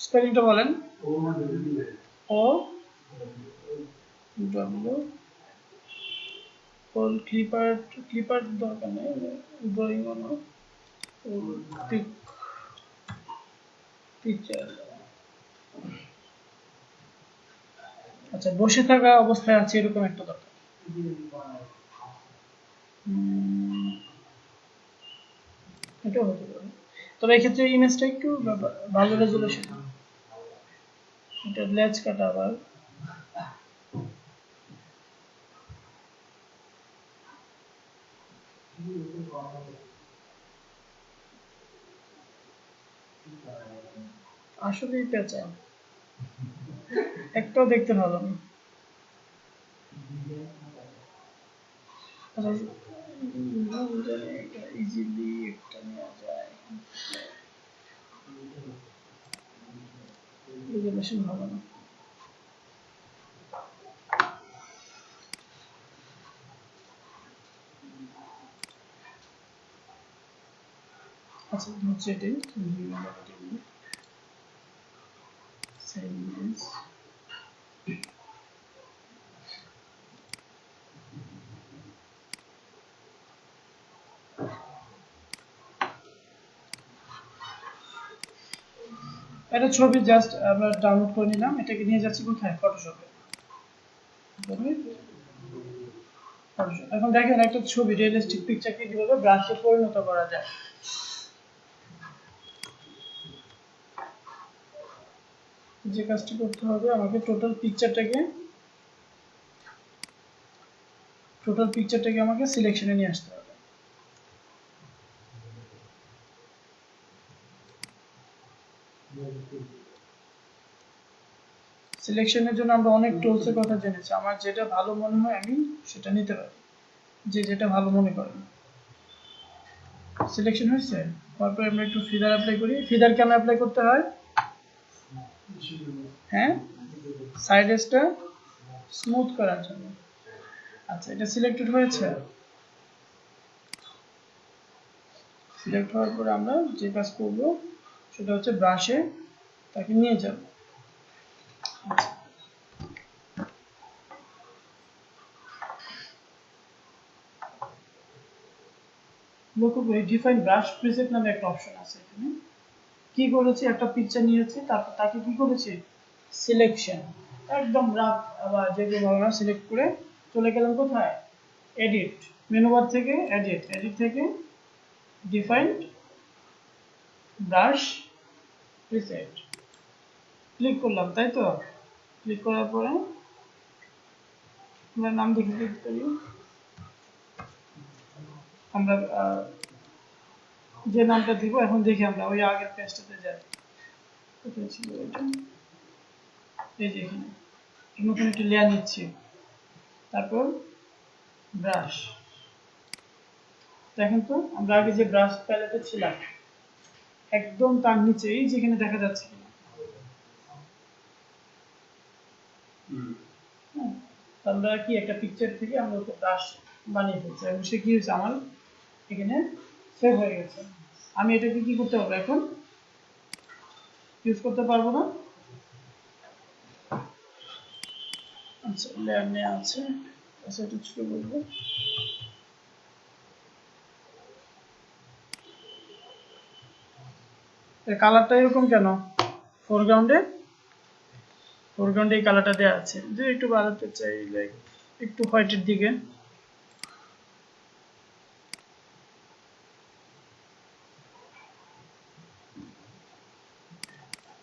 স্পেলিংটা বলেন। ও ডব্লিউ ওল ক্লিপার, ক্লিপার দরকার নেই, ড্রয়িং অন পিকচার। আচ্ছা, বসে থাকা অবস্থায় আছে এরকম একটা দরকার। এটাও হতে পারে, তবে এক্ষেত্রে ইমেজটা একটু ভালো রেজুলেশন। এটা লেজ কাটা আবার। আসলেই পেঁচা, একটাও দেখতে ভালো না। ইজিলি একটা নেওয়া যায়, রেজুলেশন ভালো না। আচ্ছা, হচ্ছে এটাই সাইজ। এটা ছবি জাস্ট আমরা ডাউনলোড করে নিলাম, এটাকে নিয়ে যাচ্ছি কোথায়, ফটোশপে। এখন দেখেন একটা ছবি রিয়েলিস্টিক পিকচারকে কিভাবে ব্রাশে পরিণত করা যায়। যে কাজটি করতে হবে, আমাকে টোটাল পিকচারটাকে আমাকে সিলেকশনে নিয়ে আসতে হবে। সিলেকশনের জন্য আমরা অনেক টুলসের কথা জেনেছি, আমার যেটা ভালো মনে হয় আমি সেটা নিতে পারি, যেটা ভালো মনে করেন। সিলেকশন হয়েছে, তারপর আমরা একটু ফিদার অ্যাপ্লাই করি। ফিদার কেন অ্যাপ্লাই করতে হয়? হ্যাঁ, সাইড এজটা স্মুথ করার জন্য। আচ্ছা, এটা সিলেক্টেড হয়েছে। সিলেক্ট হওয়ার পরে আমরা যে কাজ করব সেটা হচ্ছে ব্রাশে তাকে নিয়ে যাব। আচ্ছা, লক্ষ্য করি ডিফাইন ব্রাশ প্রিসেট নামে একটা অপশন আছে এখানে। কি করেছি, একটা পিকচার নিয়েছি, তারপর তাকে কি করেছি, সিলেকশন একদম রাফ বা যেগুলো আমরা সিলেক্ট করে চলে গেলাম কোথায়, এডিট, মেনু বার থেকে এডিট থেকে ডিফাইন ব্রাশ প্রিসেট ক্লিক করলাম, তাই তো। ক্লিক করার পরে আমরা নাম দেখে ক্লিক করি। আমরা যে নামটা দিব, এখন দেখি আমরা ওই আগের পেজটাতে যাই, কোথায় ছিল এটা, এই যে এখানে নতুন একটি লেয়ার নিচ্ছি, তারপর ব্রাশ। দেখেন তো আমরা আগে যে ব্রাশ প্যালেটে ছিলাম একদম তার নিচেই যেখানে দেখা যাচ্ছে কিনা। আমরা কি একটা পিকচার থেকে আমরা ওকে ব্রাশ বানিয়ে ফেলছি এবং সে কি হয়েছে আমার এখানে সেভ হয়ে গেছে। আমি এটাকে কি করতে পারবো, এখন ইউজ করতে পারবো না। আচ্ছা, লেয়ার নেওয়া আছে, আচ্ছা এটা ছোট করবো। এর কালারটা এরকম কেন, ফোরগ্রাউন্ডে এই কালারটা দেওয়া আছে, যে একটু বাড়াতে চাই, লাইক একটু হোয়াইটের দিকে।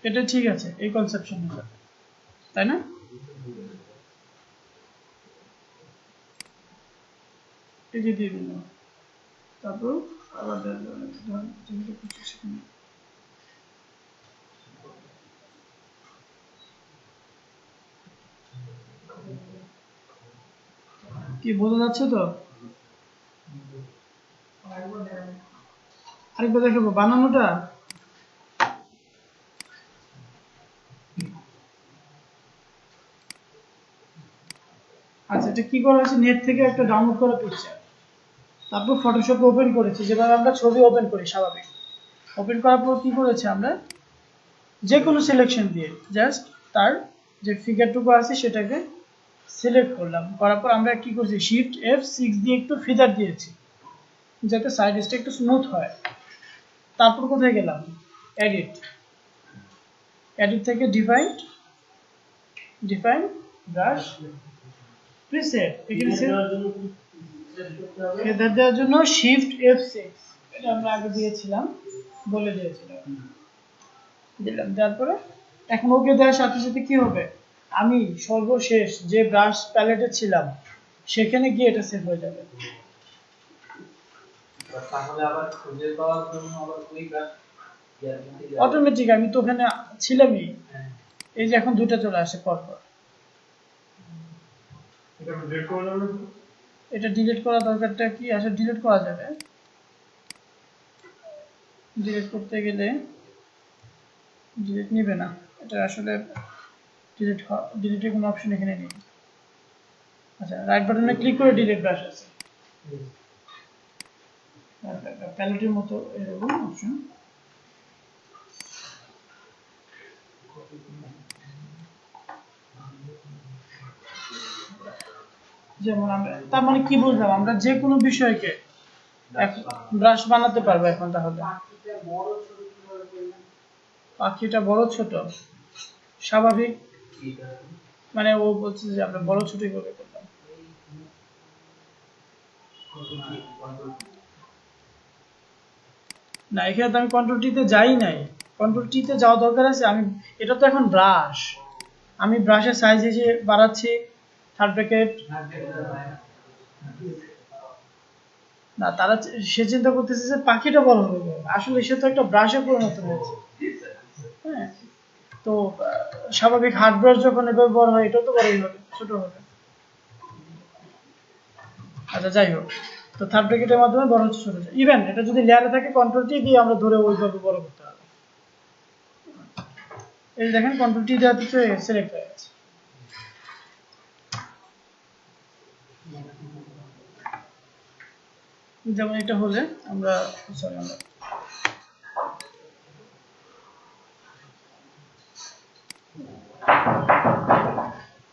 এটা ঠিক আছে এই কনসেপশনের সাথে, তাই না? এই যে দিয়ে দিলাম, তারপর আবার কি বোঝা যাচ্ছে তো? আরেকবার দেখাবো বানানোটা। আচ্ছা, এটা কি করা হয়েছে, নেট থেকে একটা ডাউনলোড করা পিকচার, তারপর ফটোশপ ওপেন করেছি যেভাবে আমরা ছবি ওপেন করি স্বাভাবিক। ওপেন করার পর কি করেছি আমরা, যে কোনো সিলেকশন দিয়ে জাস্ট তার যে ফিগারটুকু আছে সেটাকে সিলেক্ট করলাম, করার পর আমরা কি করছি, শিফট F6 দিয়ে একটু ফিদার দিয়েছি যাতে সাইডটা একটু স্মুথ হয়। তারপর কোথায় গেলাম, এডিট, এডিট থেকে ডিফাইন ব্রাশ প্রিসেট, এখানে ফেদার দেওয়ার জন্য শিফট F6, এটা আমরা আগে দিয়েছিলাম, বলে দিয়েছিলাম, দিলাম। তারপরে এখন ওকে দেওয়ার সাথে সাথে কি হবে, আমি সর্বশেষ যে ব্রাশ প্যালেটে ছিলাম সেখানে গিয়ে এটা সেভ হয়ে যাবে। তাহলে আবার খুঁজে পাওয়ার জন্য আবার ওই ব্রাশ অটোমেটিক, আমি তো ওখানে ছিলামই, এই যে এখন দুটো চলে আসে পর পর। এটা ডিলিট করা দরকারটা কি, আসলে ডিলিট করা যাবে, ডিলিট করতে গেলে ডিলিট নিবে না, এটা আসলে ডিলিটের কোনো অপশন এখানে নেই। আচ্ছা, রাইট বাটনে ক্লিক করে ডিলিট ব্রাশ আছে, প্যালেটের মতো এরকম অপশন। যেমন আমরা, তার মানে কি বুঝলাম, আমরা যে কোনো বিষয়কে ব্রাশ বানাতে পারবো এখন। তাহলে পাখিটা বড় ছোট স্বাভাবিক, মানে ও বলছে যে আমরা বড় ছোট করে করলাম। না, এখানে তো আমি কন্ট্রোল টিতে যাই নাই, কন্ট্রোল টিতে যাওয়া দরকার আছে, আমি এটা তো এখন ব্রাশ, আমি ব্রাশের সাইজ যে বাড়াচ্ছি, থার্ড ব্র্যাকেট। না, তারা সে চিন্তা করতেছে যে পাখিটা বড় হবে, আসলে সে তো একটা ব্রাশে পরিণত হয়েছে। হ্যাঁ, তো স্বাভাবিক হার্ড ব্রাশ যখন এভাবে বড় হয়, এটাও তো বড়ই হবে, ছোট হবে। আচ্ছা, যাই হোক, তো থার্ড ব্র্যাকেটের মাধ্যমে বড় হচ্ছে ছোট, ইভেন এটা যদি লেয়ারে থাকে কন্ট্রোল টি দিয়ে আমরা ধরে ওইভাবে বড় করতে হবে। এই দেখেন কন্ট্রোল টি দেওয়াতে সিলেক্ট হয়ে গেছে। যেমন এটা হলে আমরা, সরি, আমরা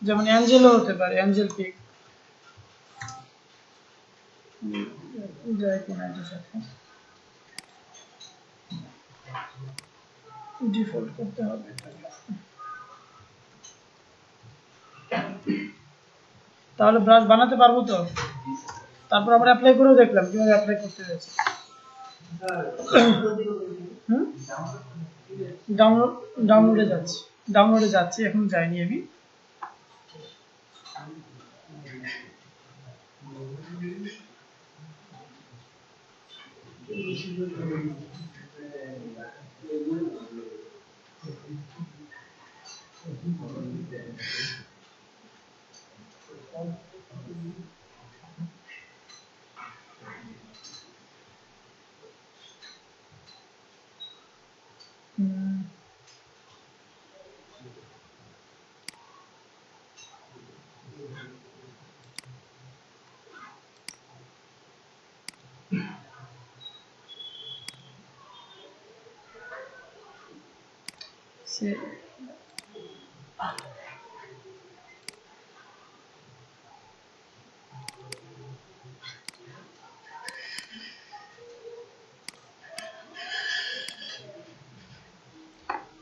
যেমন অ্যাঞ্জেলও হতে পারে, অ্যাঞ্জেল পিক যায় কিনা এটার সাথে ডিফল্ট করতে হবে। তাহলে ব্রাশ বানাতে পারবো তো। তারপর আমরা অ্যাপ্লাই করেও দেখলাম কিভাবে অ্যাপ্লাই করতে হয়েছে। ডাউনলোডে যাচ্ছি, এখন যাইনি আমি।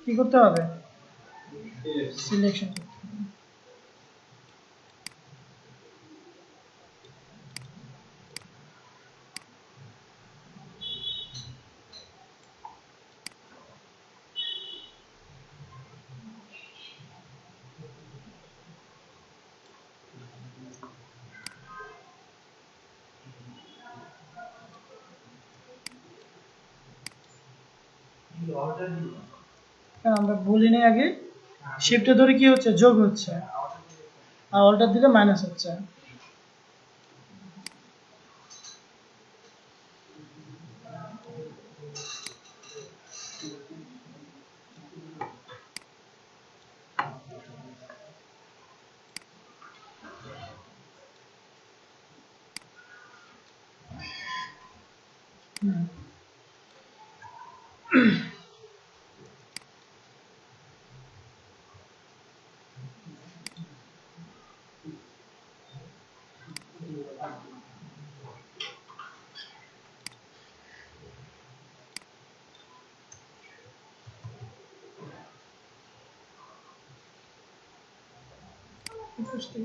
কি করতে হবে, সিলেকশন। আমরা বলি নাই আগে, শিফটে ধরে কি হচ্ছে, যোগ হচ্ছে, আর অল্টার দিলে মাইনাস হচ্ছে।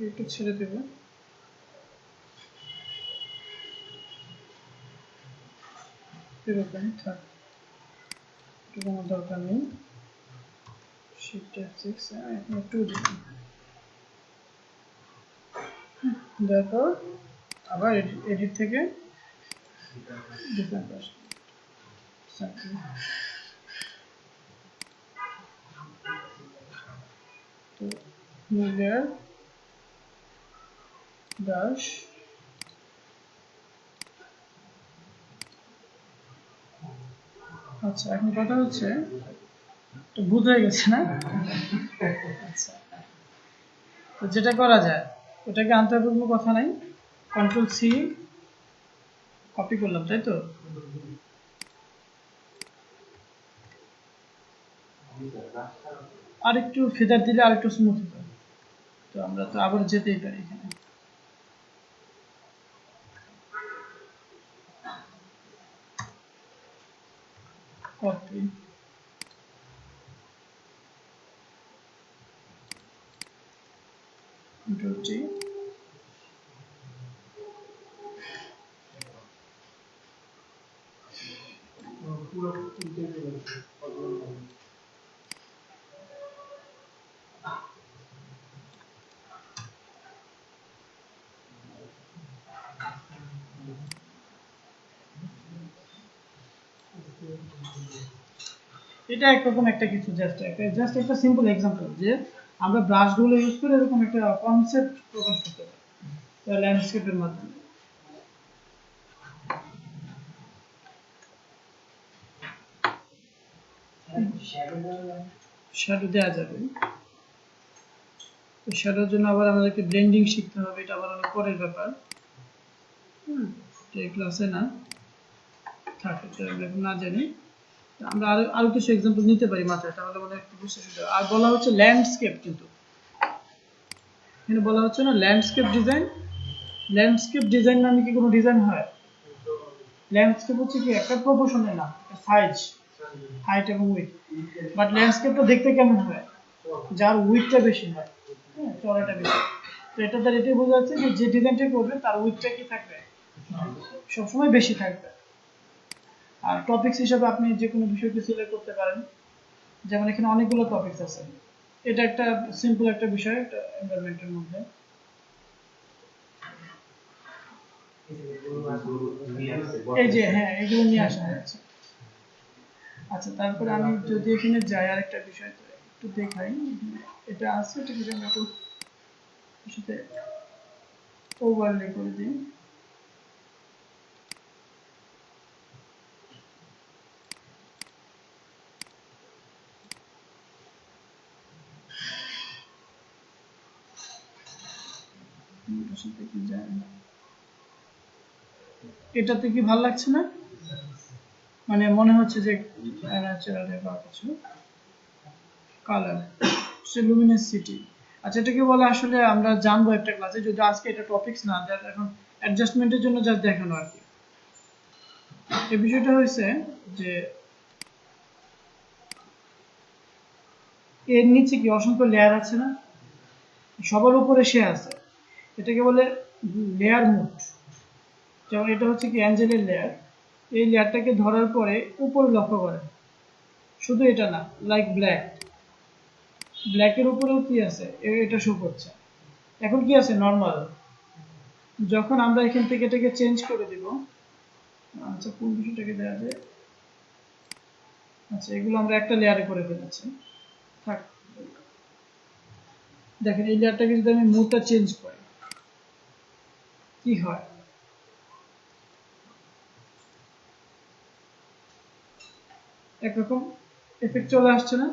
একটু ছেড়ে দেবে, এরকম থাক, কোনো দরকার নেই। শিফট F6 এখন একটু দিই, তারপর আবার এডিট থেকে ডিফারেন্ট আসবে, তো নিউ লেয়ার ব্রাশ, আচ্ছা এখন কথা হচ্ছে তো ভূত হয়ে গেছে না? আচ্ছা, তো যেটা করা যায় ওটাকে আনতে হবে কোনো কথা নাই, কন্ট্রোল সি কপি করলাম, তাই তো? আর একটু ফেদার দিলে আর একটু স্মুথ হবে, তো আমরা তো আবার যেতেই পারি এখানে। কপি, কন্ট্রোল টি, এটা একরকম একটা কিছু, জাস্ট একটা সিম্পল এক্সাম্পল যে আমরা ব্রাশগুলো ইউজ করে এরকম একটা কনসেপ্ট প্রকাশ করতে পারি ল্যান্ডস্কেপের মাধ্যমে। শ্যাডো দেওয়া যাবে, শ্যাডোর জন্য আবার আমাদেরকে ব্লেন্ডিং শিখতে হবে, এটা আবার অনেক পরের ব্যাপার। এই ক্লাসে না থাকে, আমরা না জানি, আমরা আরো আরো কিছু এক্সাম্পল নিতে পারি মাথায়, তাহলে মনে একটু বুঝতে সুবিধা। আর বলা হচ্ছে ল্যান্ডস্কেপ, কিন্তু এখানে বলা হচ্ছে না ল্যান্ডস্কেপ ডিজাইন। ল্যান্ডস্কেপ ডিজাইন নামে কি কোনো ডিজাইন হয়? ল্যান্ডস্কেপ হচ্ছে কি একটা প্রপোর্শনাল না, সাইজ, হাইট এবং উইথ। বাট ল্যান্ডস্কেপটা দেখতে কেমন হয়? যার উইথটা বেশি হয়, হ্যাঁ, চড়াটা বেশি। তো এটা তার এটাই বোঝা যাচ্ছে যে যে ডিজাইনটা করবে তার উইথটা কি থাকবে, সবসময় বেশি থাকবে। আর টপিকস হিসাবে আপনি যে কোনো বিষয়কে সিলেক্ট করতে পারেন, যেমন এখানে অনেকগুলো টপিকস আছে, এটা একটা সিম্পল একটা বিষয় একটা এনভায়রনমেন্টের মধ্যে। এই যে হ্যাঁ, এগুলো নিয়ে আসা হয়েছে। আচ্ছা, তারপরে আমি যদি এখানে যাই আরেকটা বিষয় তো একটু দেখাই, এটা আছে, এটা যদি আমরা একটু সাথে ওভারলে করে দিই, সাথে কি যায়, এটাতে কি ভালো লাগছে না? মানে মনে হচ্ছে যে ন্যাচারাল বা কিছু কালার, সে লুমিনাসিটি। আচ্ছা, এটাকে বলে আসলে আমরা জানবো একটা ক্লাসে, যদি আজকে এটা টপিকস না, যার এখন অ্যাডজাস্টমেন্টের জন্য জাস্ট দেখানো আর কি। এই বিষয়টা হয়েছে যে এর নিচে কি অসংখ্য লেয়ার আছে না, সবার উপরে সে আছে, এটাকে বলে লেয়ার মোড। যেমন এটা হচ্ছে কি অ্যাঞ্জেলের লেয়ার, এই লেয়ারটাকে ধরার পরে উপরে লক্ষ্য করেন, শুধু এটা না, লাইক ব্ল্যাকের উপরেও কি আছে, এটা শো করছে। এখন কি আছে, নর্মাল। যখন আমরা এখান থেকে এটাকে চেঞ্জ করে দিব, আচ্ছা কোন বিষয়টাকে দেওয়া যায়, আচ্ছা এগুলো আমরা একটা লেয়ারে করে ফেলেছি, থাক। দেখেন এই লেয়ারটাকে যদি আমি মুডটা চেঞ্জ করি কি হয়, একরকম এফেক্ট চলে আসছে না?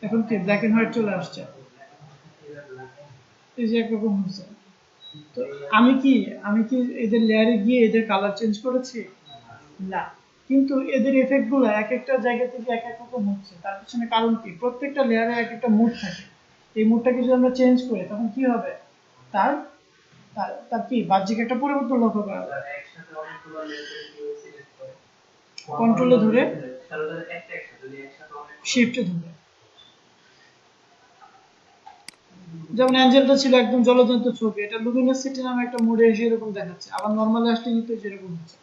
এখন কি ব্ল্যাক এন্ড হোয়াইট চলে আসছে, এই যে একরকম হচ্ছে। তো আমি কি এদের লেয়ারে গিয়ে এদের কালার চেঞ্জ করেছি? না। কিন্তু এদের এফেক্ট গুলো এক একটা জায়গা থেকে এক এক রকম হচ্ছে, তার পিছনে কারণ কি? প্রত্যেকটা লেয়ারে এক একটা মুড থাকে। এই মুডটাকে যদি আমরা চেঞ্জ করি তখন কি হবে? তার তার তার কি বাহ্যিক একটা পরিবর্তন লক্ষ্য করা যায়। কন্ট্রোলে ধরে, শিফটে ধরে। যেমন অ্যাঞ্জেলটা ছিল একদম জলজন্ত ছবি, এটা লুমিনাসিটি নামে একটা মোডে এসে এরকম দেখাচ্ছে, আবার নর্মাল আসলে কিন্তু যেরকম হচ্ছে।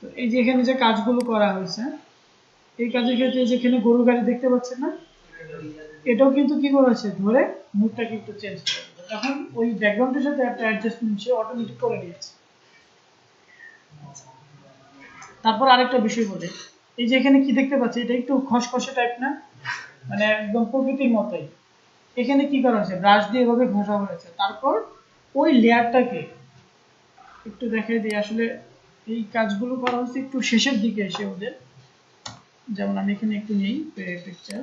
তো এই যে এখানে যে কাজগুলো করা হয়েছে, এই কাজের ক্ষেত্রে যেখানে গরু গাড়ি দেখতে পাচ্ছেন না, এটাও কিন্তু কি করেছে, ধরে মুডটাকে একটু চেঞ্জ করে দিল। এখন ওই ব্যাকগ্রাউন্ডের সাথে একটা অ্যাডজাস্টমেন্ট সে অটোমেটিক করে নিয়েছে। তারপর আরেকটা বিষয় বলে, এই যে এখানে কি দেখতে পাচ্ছি, এটা একটু খসখসে টাইপ না, মানে একদম প্রকৃতির মতোই। এখানে কি করা হয়েছে, ব্রাশ দিয়ে এভাবে ঘষা হয়েছে, তারপর ওই লেয়ারটাকে একটু দেখাই দিই। আসলে এই কাজগুলো করা হচ্ছে একটু শেষের দিকে এসে ওদের। যেমন আমি এখানে একটু নেই পিকচার,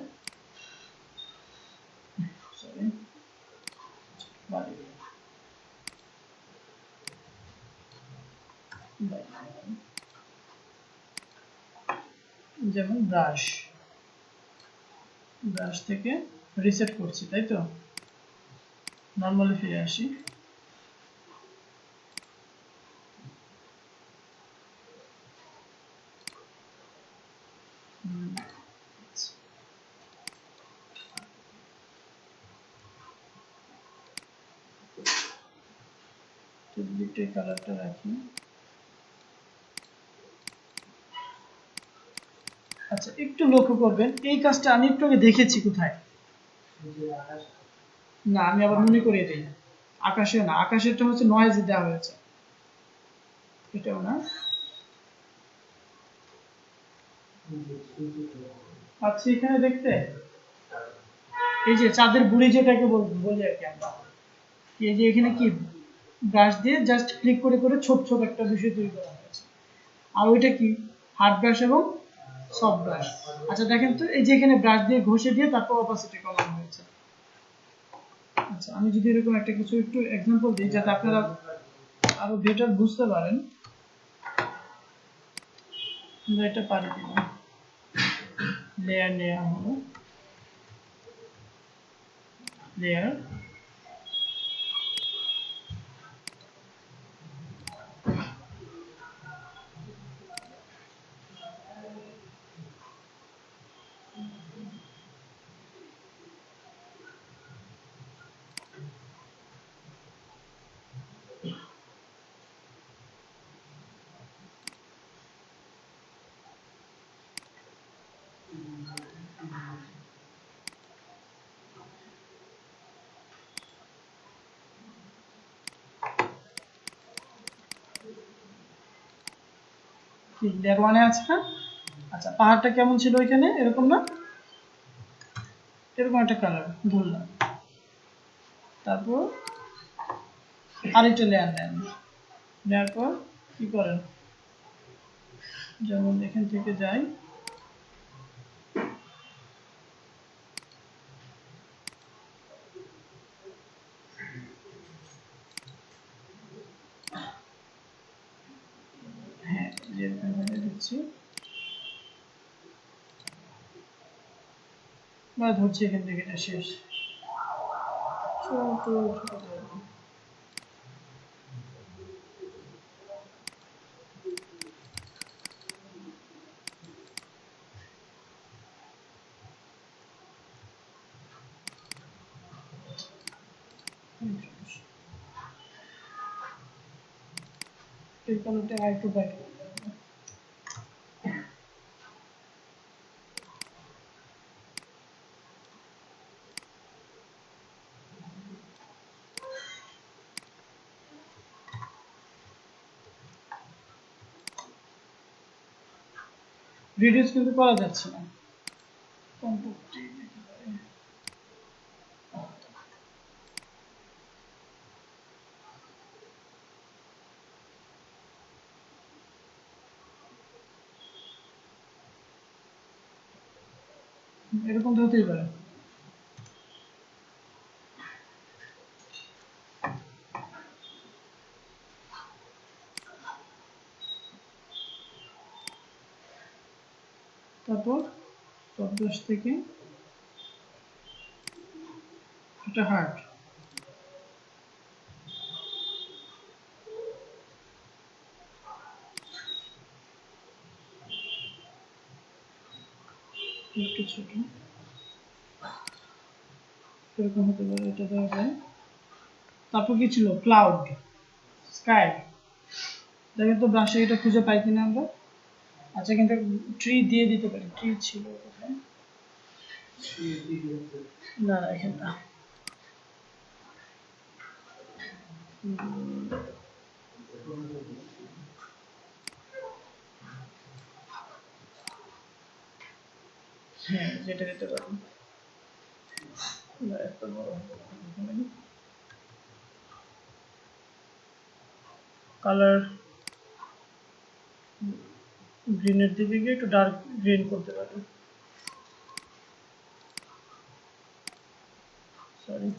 সরি, যেমন ব্রাশ, ব্রাশ থেকে রিসেট করছি, তাই তো? নর্মালি ফিরে আসি। দিকটা কালারটা রাখি। আচ্ছা, একটু লক্ষ্য করবেন এই কাজটা আমি একটু আগে দেখেছি কোথায়। না, আমি আবার মনে করিয়ে দিই। আকাশে না, আকাশেরটা হচ্ছে নয়েজে দেওয়া হয়েছে, এটাও না। আচ্ছা, এখানে দেখতে এই যে চাঁদের বুড়ি যেটাকে বলি আর কি আমরা, এই যে এখানে কি ব্রাশ দিয়ে জাস্ট ক্লিক করে করে ছোট ছোট একটা বিষয় তৈরি করা হয়েছে। আর ওইটা কি, হার্ড ব্রাশ এবং সফট ব্রাশ। আচ্ছা দেখেন তো, এই যে এখানে ব্রাশ দিয়ে ঘষে দিয়ে তারপর অপাসিটি কমানো হয়েছে। আচ্ছা, আমি যদি এরকম একটা কিছু একটু এক্সাম্পল দিই যাতে আপনারা আরো বেটার বুঝতে পারেন, আমরা এটা পারি কিনা। লেয়ার নেওয়া হলো, লেয়ার, লেয়ার ওয়ানে আছে না? আচ্ছা, পাহাড়টা কেমন ছিল এখানে, এরকম না, এরকম একটা কালার ধরলাম। তারপর আরেকটা লেয়ার নেন, নেওয়ার পর কি করেন, যেমন এখান থেকে যাই, হ্যাঁ যেরকম ভাবে দিচ্ছি বা ধরছি এখান থেকে, এটা শেষ, ছোট ছোট এই কালারটা একটু ব্যাক। রিডিউস কিন্তু করা যাচ্ছে না, কমপক্ষে এরকম তো হতেই পারে। তারপর টপ ব্রাশ থেকে এটা হার্ট, একটু ছোট এরকম হতে পারে, এটা দেওয়া যায়। তারপর কি ছিল? Cloud, sky. দেখেন তো ব্রাশে এটা খুঁজে পাই কিনা আমরা। আচ্ছা, কিন্তু ট্রি দিয়ে দিতে পারি। ট্রি ছিল কোথায়? না না, এখানে না। হ্যাঁ, যেটা দিতে পারি। এত বড় কালার গ্রিনের দিকে গিয়ে একটু ডার্ক গ্রিন করতে পারি। সরি,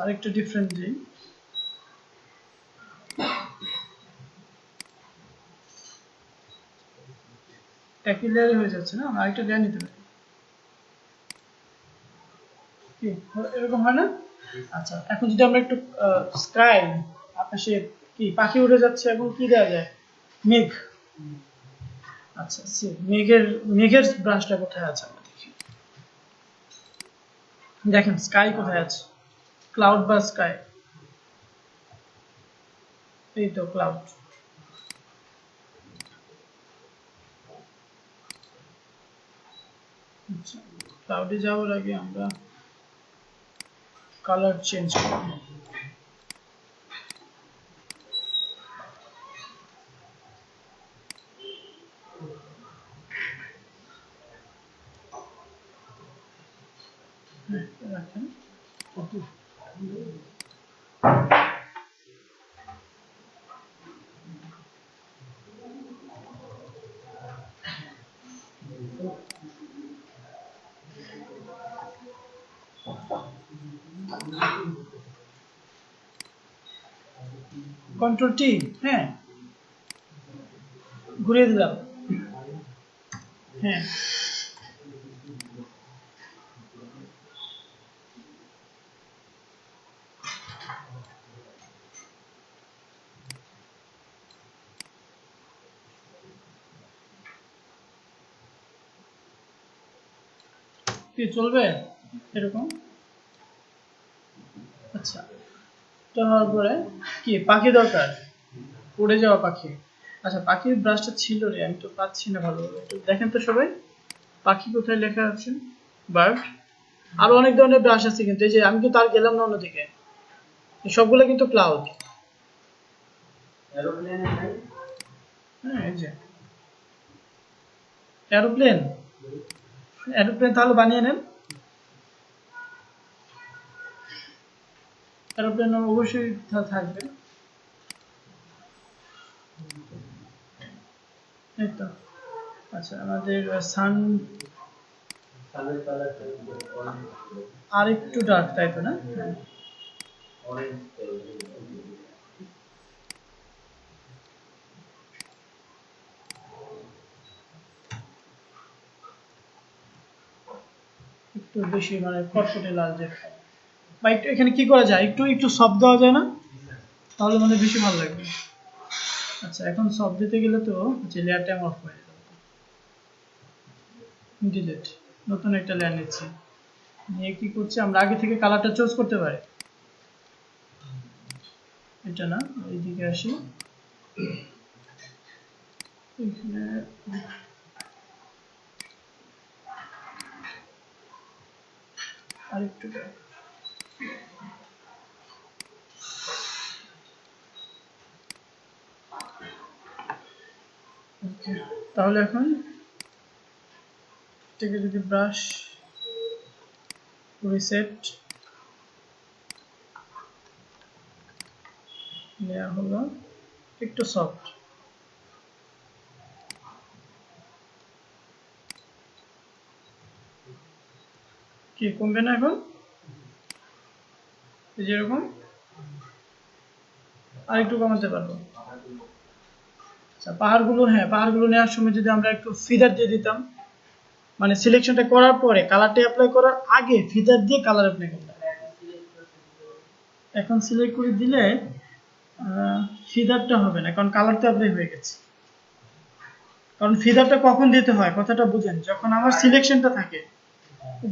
আরেকটু ডিফারেন্ট দিই। একই লেয়ারে হয়ে যাচ্ছে না, আরেকটা লেয়ার নিতে পারি। কি এরকম হয় না? আচ্ছা, এখন যদি আমরা একটু স্কাই, আকাশে কি পাখি উড়ে যাচ্ছে, এখন কি দেওয়া যায়? মেঘ। আচ্ছা, মেঘের ব্রাশটা কোথায় আছে আমরা দেখি। দেখেন স্কাই কোথায় আছে? ক্লাউড বা স্কাই? এই তো ক্লাউড। আচ্ছা, ক্লাউডে যাওয়ার আগে আমরা কালার চেঞ্জ করব। রাখেন। কন্ট্রোল টি, হ্যাঁ, ঘুরিয়ে দিলাম। হ্যাঁ, কি চলবে এরকম? আচ্ছা, এটা হওয়ার পরে কি পাখি দরকার? উড়ে যাওয়া পাখি। আচ্ছা, পাখির ব্রাশটা ছিল রে, আমি তো পাচ্ছি না ভালোভাবে। একটু দেখেন তো সবাই, পাখি কোথায় লেখা আছে? বার্ড। আরো অনেক ধরনের ব্রাশ আছে, কিন্তু এই যে আমি কিন্তু আর গেলাম না অন্যদিকে, সবগুলো কিন্তু ক্লাউড। হ্যাঁ, এই যে এরোপ্লেন। এরোপ্লেন তাহলে বানিয়ে নেন। এরোপ্লেন অবশ্যই থাকবে। এই তো। আচ্ছা, আমাদের সান আর একটু ডার্ক, তাই তো না? হ্যাঁ, একটু বেশি মানে কটকটে লাল যেটা। বা একটু এখানে কি করা যায়, একটু একটু সব দেওয়া যায় না? তাহলে মানে বেশি ভালো লাগবে। আচ্ছা, এখন সব দিতে গেলে তো যে লেয়ারটা অফ হয়ে যাবে। ডিলিট, নতুন একটা লেয়ার নিচ্ছি। নিয়ে কি করছি, আমরা আগে থেকে কালারটা চুজ করতে পারি। এটা না, এইদিকে আসি। এখানে আরেকটু দেয়। ওকে, তাহলে এখন থেকে যদি ব্রাশ রিসেট নেওয়া হলো, একটু সফট, কি কমবে না এখন? এই যেরকম আর একটু কমাতে পারবো। আচ্ছা পাহাড়গুলো, হ্যাঁ পাহাড়গুলো নেওয়ার সময় যদি আমরা একটু ফিদার দিয়ে দিতাম, মানে সিলেকশনটা করার পরে কালারটা অ্যাপ্লাই করার আগে ফিদার দিয়ে কালার অ্যাপ্লাই করতাম। এখন সিলেক্ট করে দিলে ফিদারটা হবে না, কারণ কালার তো অ্যাপ্লাই হয়ে গেছে। কারণ ফিদারটা কখন দিতে হয় কথাটা বুঝেন, যখন আমার সিলেকশনটা থাকে,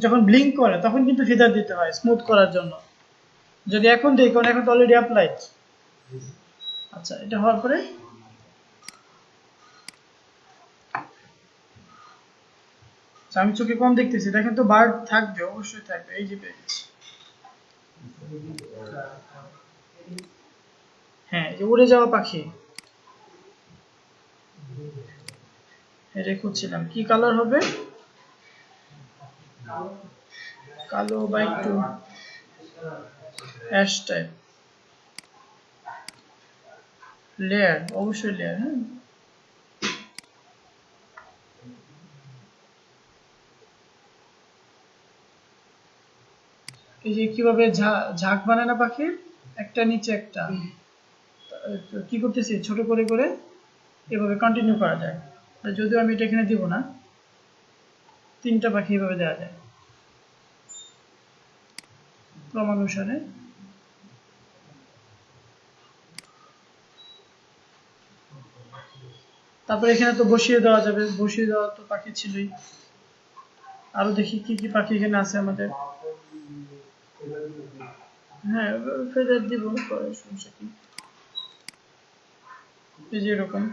যখন ব্লিঙ্ক করে তখন কিন্তু ফিদার দিতে হয় স্মুথ করার জন্য। যদি এখন দিই, কারণ এখন তো অলরেডি অ্যাপ্লাইড। আচ্ছা এটা হওয়ার পরে আমি চোখে কম দেখতেছি, দেখেন তো বার্ড থাকবে, অবশ্যই থাকবে, এই যে পেয়ে গেছি। হ্যাঁ এই যে উড়ে যাওয়া পাখি, এটা খুঁজছিলাম কি কালার হবে, কালো বা একটু অ্যাশ টাইপ। লেয়ার, অবশ্যই লেয়ার। হ্যাঁ এই যে কিভাবে ঝাঁক বানায় না পাখির, একটা নিচে একটা, কি করতেছি ছোট করে করে এভাবে কন্টিনিউ করা যায়। যদিও আমি এটা এখানে দিব না, তিনটা পাখি এভাবে দেওয়া যায় ক্রমানুসারে। তারপরে এখানে তো বসিয়ে দেওয়া যাবে, বসিয়ে দেওয়া তো পাখি ছিলই। আরো দেখি কি কি পাখি এখানে আছে আমাদের। হ্যাঁ ফেদার দিব, পরে সমস্যা কি, এই যে এরকম।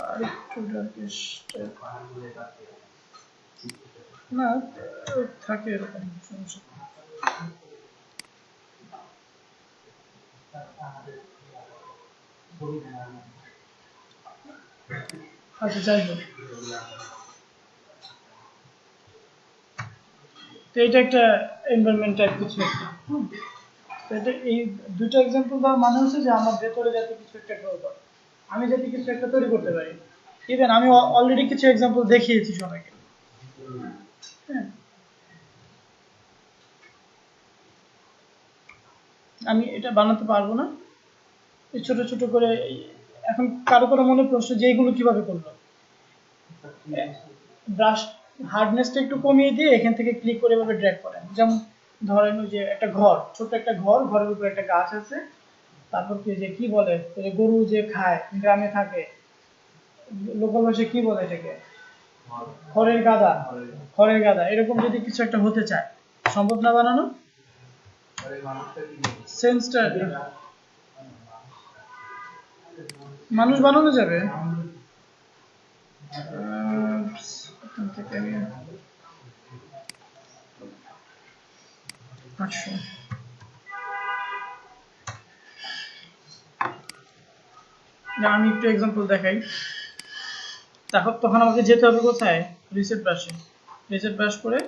আর একটু ডার্কিশ টাইপ, না থাকে এরকম, সমস্যা কি। আচ্ছা যাই হোক, তো এটা একটা এনভায়রনমেন্ট টাইপ কিছু একটা। তো এটা এই দুটো এক্সাম্পল দেওয়ার মানে হচ্ছে যে আমার ভেতরে যাতে কিছু একটা গ্রো করে, আমি যাতে কিছু একটা তৈরি করতে পারি। ইভেন আমি অলরেডি কিছু এক্সাম্পল দেখিয়েছি সবাইকে। হ্যাঁ আমি এটা বানাতে পারবো না, এই ছোট ছোট করে এখন কারো কারো মনে প্রশ্ন যে এইগুলো কিভাবে করলো। ব্রাশ হার্ডনেসটা একটু কমিয়ে দিয়ে এখান থেকে ক্লিক করে এভাবে ড্র্যাগ করেন, যেমন ধরেন ওই যে একটা ঘর, ছোট্ট একটা ঘর, ঘরের উপরে একটা গাছ আছে, তারপর কি যে কি বলে ওই যে গরু যে খায় গ্রামে থাকে, লোকাল ভাষায় কি বলে এটাকে, খড়ের গাদা, খড়ের গাদা, এরকম যদি কিছু একটা হতে চায়, সম্ভব না বানানো? সেন্সটা মানুষ বানানো যাবে। এখান থেকে আমি 800, আমি একটু এক্সাম্পল দেখাই। তখন আমাকে যেতে হবে কোথায়, রিসেট ব্রাশে, রিসেট ব্রাশ করে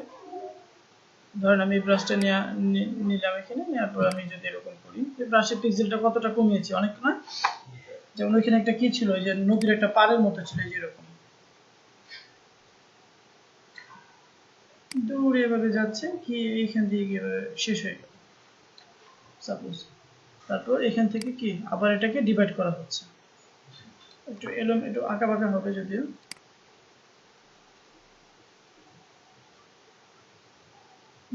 ধরেন আমি ব্রাশটা নিলাম এখানে, নেওয়ার পর আমি যদি এরকম করি, ব্রাশের পিক্সেলটা কতটা কমিয়েছি, অনেক না? যেমন ওইখানে একটা কি ছিল, যে নদীর একটা পাড়ের মতো ছিল, যেরকম দৌড়ে এভাবে যাচ্ছে কি এইখান দিয়ে গিয়ে শেষ হয়ে গেল সাপোজ। তারপর এখান থেকে কি আবার এটাকে ডিভাইড করা হচ্ছে, একটু একটু আঁকা বাঁকা হবে যদিও।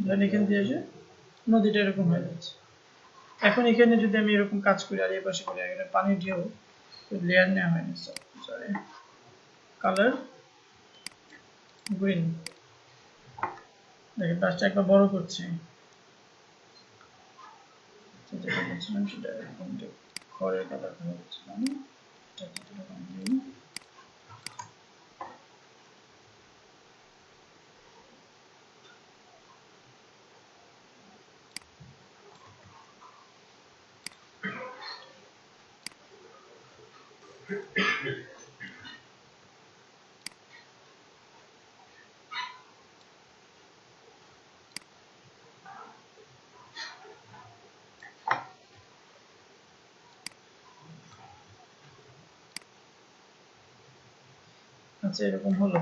ধরেন এখান দিয়ে এসে নদীটা এরকম হয়ে যাচ্ছে। এখন এখানে যদি আমি এরকম কাজ করি আর এই পাশে করি, এটা পানি ঢেউ, লেয়ার নেওয়া হয়নি, সরি, কালার গ্রিন, দেখেন ব্রাশটা একবার বড় করছি, যেটা বলছিলাম সেটা এরকম খড়ের কালার বলছিলাম, এটা কিছুটা গ্রিন। আচ্ছা এরকম হলো।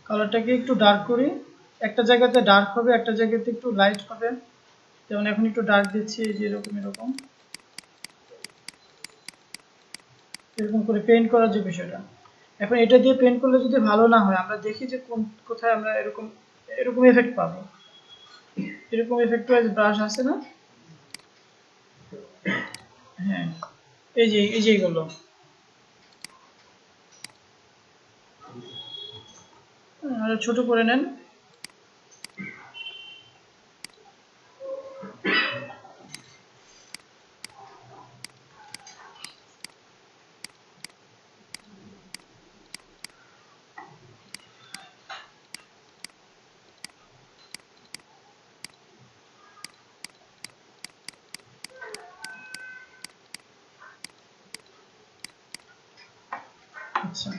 কালারটাকে একটু ডার্ক করি, একটা জায়গাতে ডার্ক হবে একটা জায়গাতে একটু লাইট হবে। যেমন এখন একটু ডার্ক দিচ্ছি, এই যে এরকম এরকম এরকম করে পেইন্ট করার যে বিষয়টা। এখন এটা দিয়ে পেইন্ট করলে যদি ভালো না হয়, আমরা দেখি যে কোথায় আমরা এরকম এরকম এফেক্ট পাবো। এরকম এফেক্ট ওয়াইজ ব্রাশ আছে না? হ্যাঁ, এই যে এইগুলো আর ছোট করে নেন। আচ্ছা,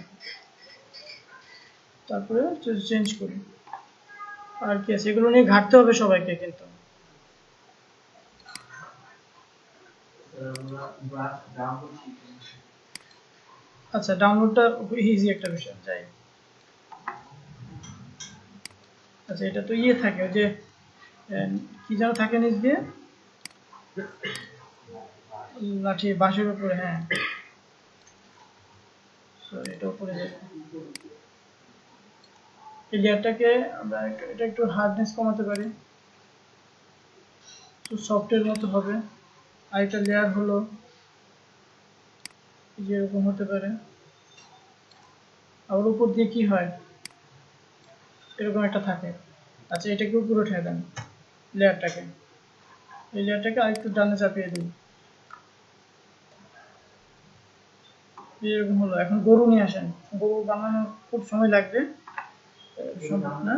তারপরে চেঞ্জ করি। আর কি আছে, এগুলো নিয়ে ঘাটতে হবে সবাইকে কিন্তু। আচ্ছা, ডাউনলোডটা ইজি একটা বিষয়, যাই। আচ্ছা, এটা তো ইয়ে থাকে, ওই যে কি যেন থাকে নিচ দিয়ে লাঠি বাঁশের উপরে, হ্যাঁ এটা উপরে যাবে। এই লেয়ারটাকে আমরা এটা একটু হার্ডনেস কমাতে পারি, তো সফটের মতো হবে। আর একটা লেয়ার হলো যে এরকম হতে পারে। আর উপর দিয়ে কি হয়, এরকম একটা থাকে। আচ্ছা, এটাকে উপরে উঠে দেন লেয়ারটাকে, এই লেয়ারটাকে আরেকটু ডানে চাপিয়ে দিন। এরকম হলো। এখন গরু নিয়ে আসেন। গরু বানানো খুব সময় লাগবে, সম্ভব না।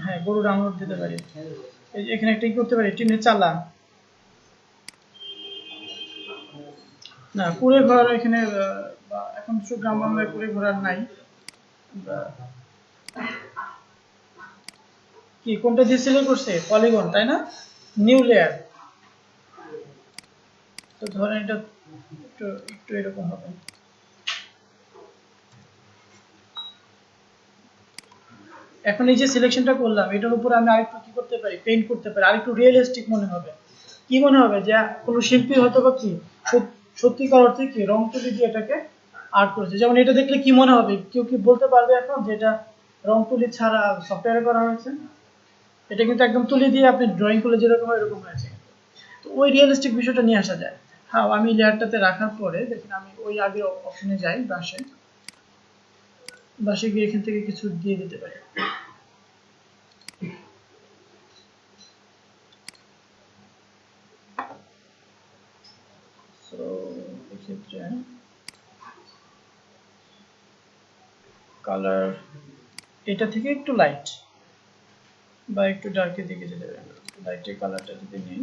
হ্যাঁ, গরু ডাউনলোড দিতে পারি। এই যে এখানে একটা কি করতে পারি, টিনের চালা। না, কুড়ে ঘর এখানে এখন তো গ্রাম বাংলায় কুড়ে ঘর আর নাই। কি কোনটা দিয়ে সিলেক্ট করছে, পলিগন তাই না? New layer. তো ধরেন এটা একটু একটু এরকম হবে। এখন এই যে সিলেকশনটা করলাম, এটার উপর আমি আরেকটু কি করতে পারি, পেইন্ট করতে পারি, আরেকটু রিয়েলিস্টিক মনে হবে। কি মনে হবে, যে কোনো শিল্পী হয়তো বা কি সত্যিকার অর্থে কি রং তুলি দিয়ে এটাকে আর্ট করেছে। যেমন এটা দেখলে কি মনে হবে, কেউ কি বলতে পারবে এখন যে এটা রং তুলি ছাড়া সফটওয়্যারে করা হয়েছে? এটা কিন্তু একদম তুলি দিয়ে আপনি ড্রয়িং করলে যেরকম হয় এরকম হয়েছে। তো ওই রিয়েলিস্টিক বিষয়টা নিয়ে আসা যায়। হ্যাঁ, আমি লেয়ারটাতে রাখার পরে দেখেন, আমি ওই আগে অপশনে যাই, ব্রাশে ব্রাশে গিয়ে এখান থেকে কিছু দিয়ে দিতে পারি। তো এক্ষেত্রে কালার এটা থেকে একটু লাইট বা একটু ডার্কের দিকে যেতে পারেন। লাইটের কালারটা যদি নিই,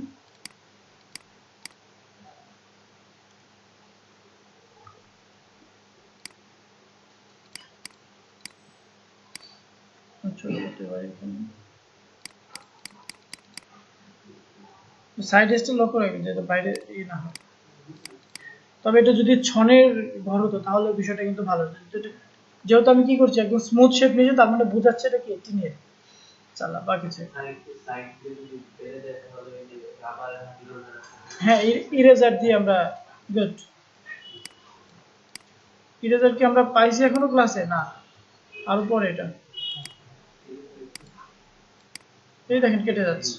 ছোট করতে পারি এখানে। সাইড এসটা লক্ষ্য রাখবেন যাতে বাইরে ই না হয়। তবে এটা যদি ছনের ঘর হতো তাহলে বিষয়টা কিন্তু ভালো হতো। যেহেতু আমি কি করছি, একদম স্মুথ শেপ নিয়েছি, তার মানে বোঝাচ্ছে এটা কি টিনের চালা বা কিছু। হ্যাঁ, ইরেজার দিয়ে আমরা, গুড। ইরেজার কি আমরা পাইছি এখনো ক্লাসে? না, আরো পরে এটা। এই দেখেন কেটে যাচ্ছে।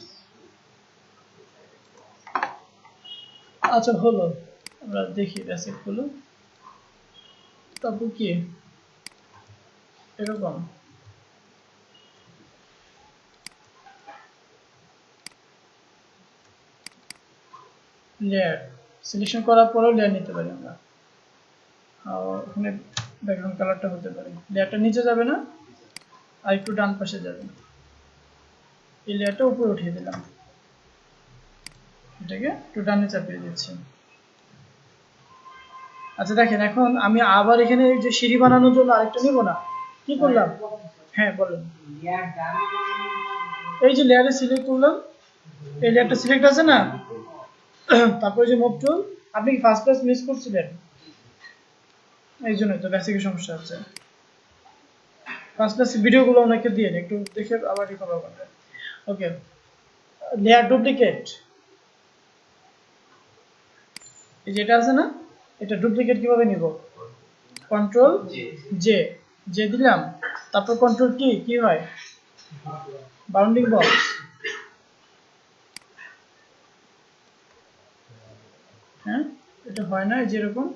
আচ্ছা হলো, আমরা দেখি বেসিক গুলো। তারপর কি এরকম লেয়ার সিলেকশন করার পরেও লেয়ার নিতে পারি আমরা। ওখানে ব্যাকগ্রাউন্ড কালারটা হতে পারে, লেয়ারটা নিচে যাবে না, আর একটু ডান পাশে যাবে। এই লেয়ারটা উপরে উঠিয়ে দিলাম, এটাকে একটু ডানে চাপিয়ে দিচ্ছি। আচ্ছা দেখেন, এখন আমি আবার এখানে যে সিঁড়ি বানানোর জন্য আরেকটা নিব না, কি করলাম? হ্যাঁ বলেন। এই যে লেয়ারে সিলেক্ট করলাম, এই লেয়ারটা সিলেক্ট আছে না, তারপরে যে মুভ টুল। আপনি কি ফার্স্ট ক্লাস মিস করছিলেন? এই জন্যই তো বেসিকের সমস্যা হচ্ছে। ফার্স্ট ক্লাস ভিডিওগুলো অনেকে দিয়ে একটু দেখে আবার রিকভার করবে। ওকে, লেয়ার ডুপ্লিকেট, এই যেটা আছে না, এটা ডুপ্লিকেট কিভাবে নিব? কন্ট্রোল জে, জে দিলাম, তারপর কন্ট্রোল কি হয়? Bounding box. হ্যাঁ, এটা হয় না যেরকম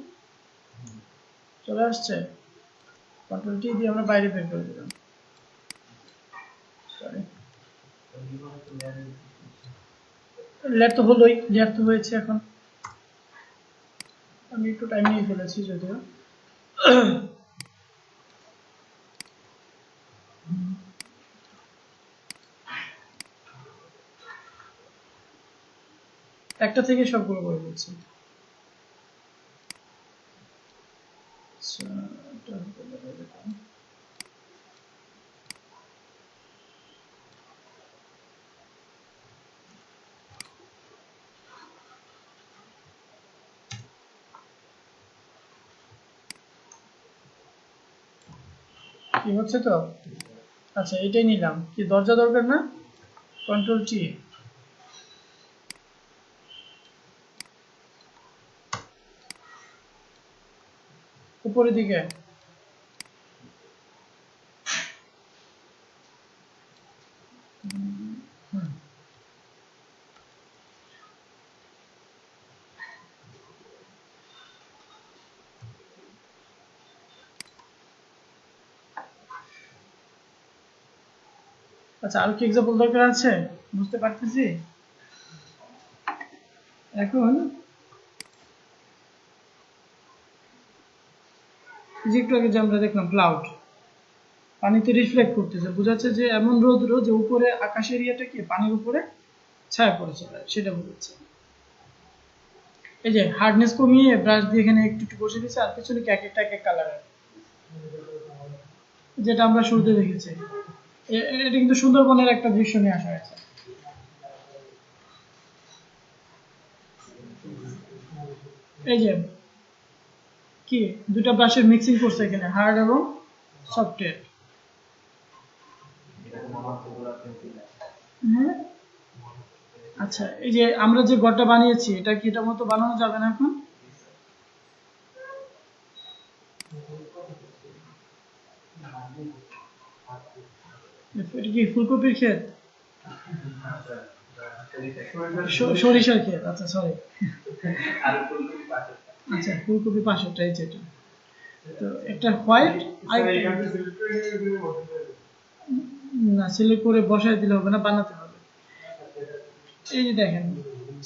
চলে আসছে, কন্ট্রোল টি দিয়ে আমরা বাইরে বের করে দিলাম। সরি, লেয়ার তো হলোই, লেয়ার তো হয়েছে। এখন আমি একটু টাইম নিয়ে ফেলেছি যদিও। একটা থেকে সবগুলো করে দিচ্ছি। কি হচ্ছে তো? আচ্ছা, এটাই নিলাম। কি দরজা দরকার না? কন্ট্রোল টি, উপরের দিকে। আচ্ছা, আর কি এক্সাম্পল দরকার আছে? বুঝতে পারতেছি। এখন যে একটু আগে যে আমরা দেখলাম ক্লাউড, পানিতে রিফ্লেক্ট করতেছে, বোঝাচ্ছে যে এমন রৌদ্র যে উপরে আকাশের ইয়েটা কি পানির উপরে ছায়া পড়েছে, সেটা বোঝাচ্ছে। এই যে হার্ডনেস কমিয়ে ব্রাশ দিয়ে এখানে একটু একটু বসে দিয়েছে, আর পিছনে এক একটা এক এক কালারের, যেটা আমরা শুরুতে দেখেছি। এটা কিন্তু সুন্দরবনের একটা দৃশ্য নিয়ে আসা হয়েছে। এই যে কি দুটা ব্রাশের মিক্সিং করছে এখানে, হার্ড এবং সফটওয়্যার। হ্যাঁ, আচ্ছা, এই যে আমরা যে ঘরটা বানিয়েছি, এটা কি এটার মতো বানানো যাবে না এখন? এটা কি ফুলকপির ক্ষেত? সরিষার ক্ষেত, আচ্ছা সরি। আচ্ছা, ফুলকপি পাশেরটাই যেটা, তো একটা হোয়াইট আর না, সিলেক্ট করে বসায় দিলে হবে না, বানাতে হবে। এই যে দেখেন,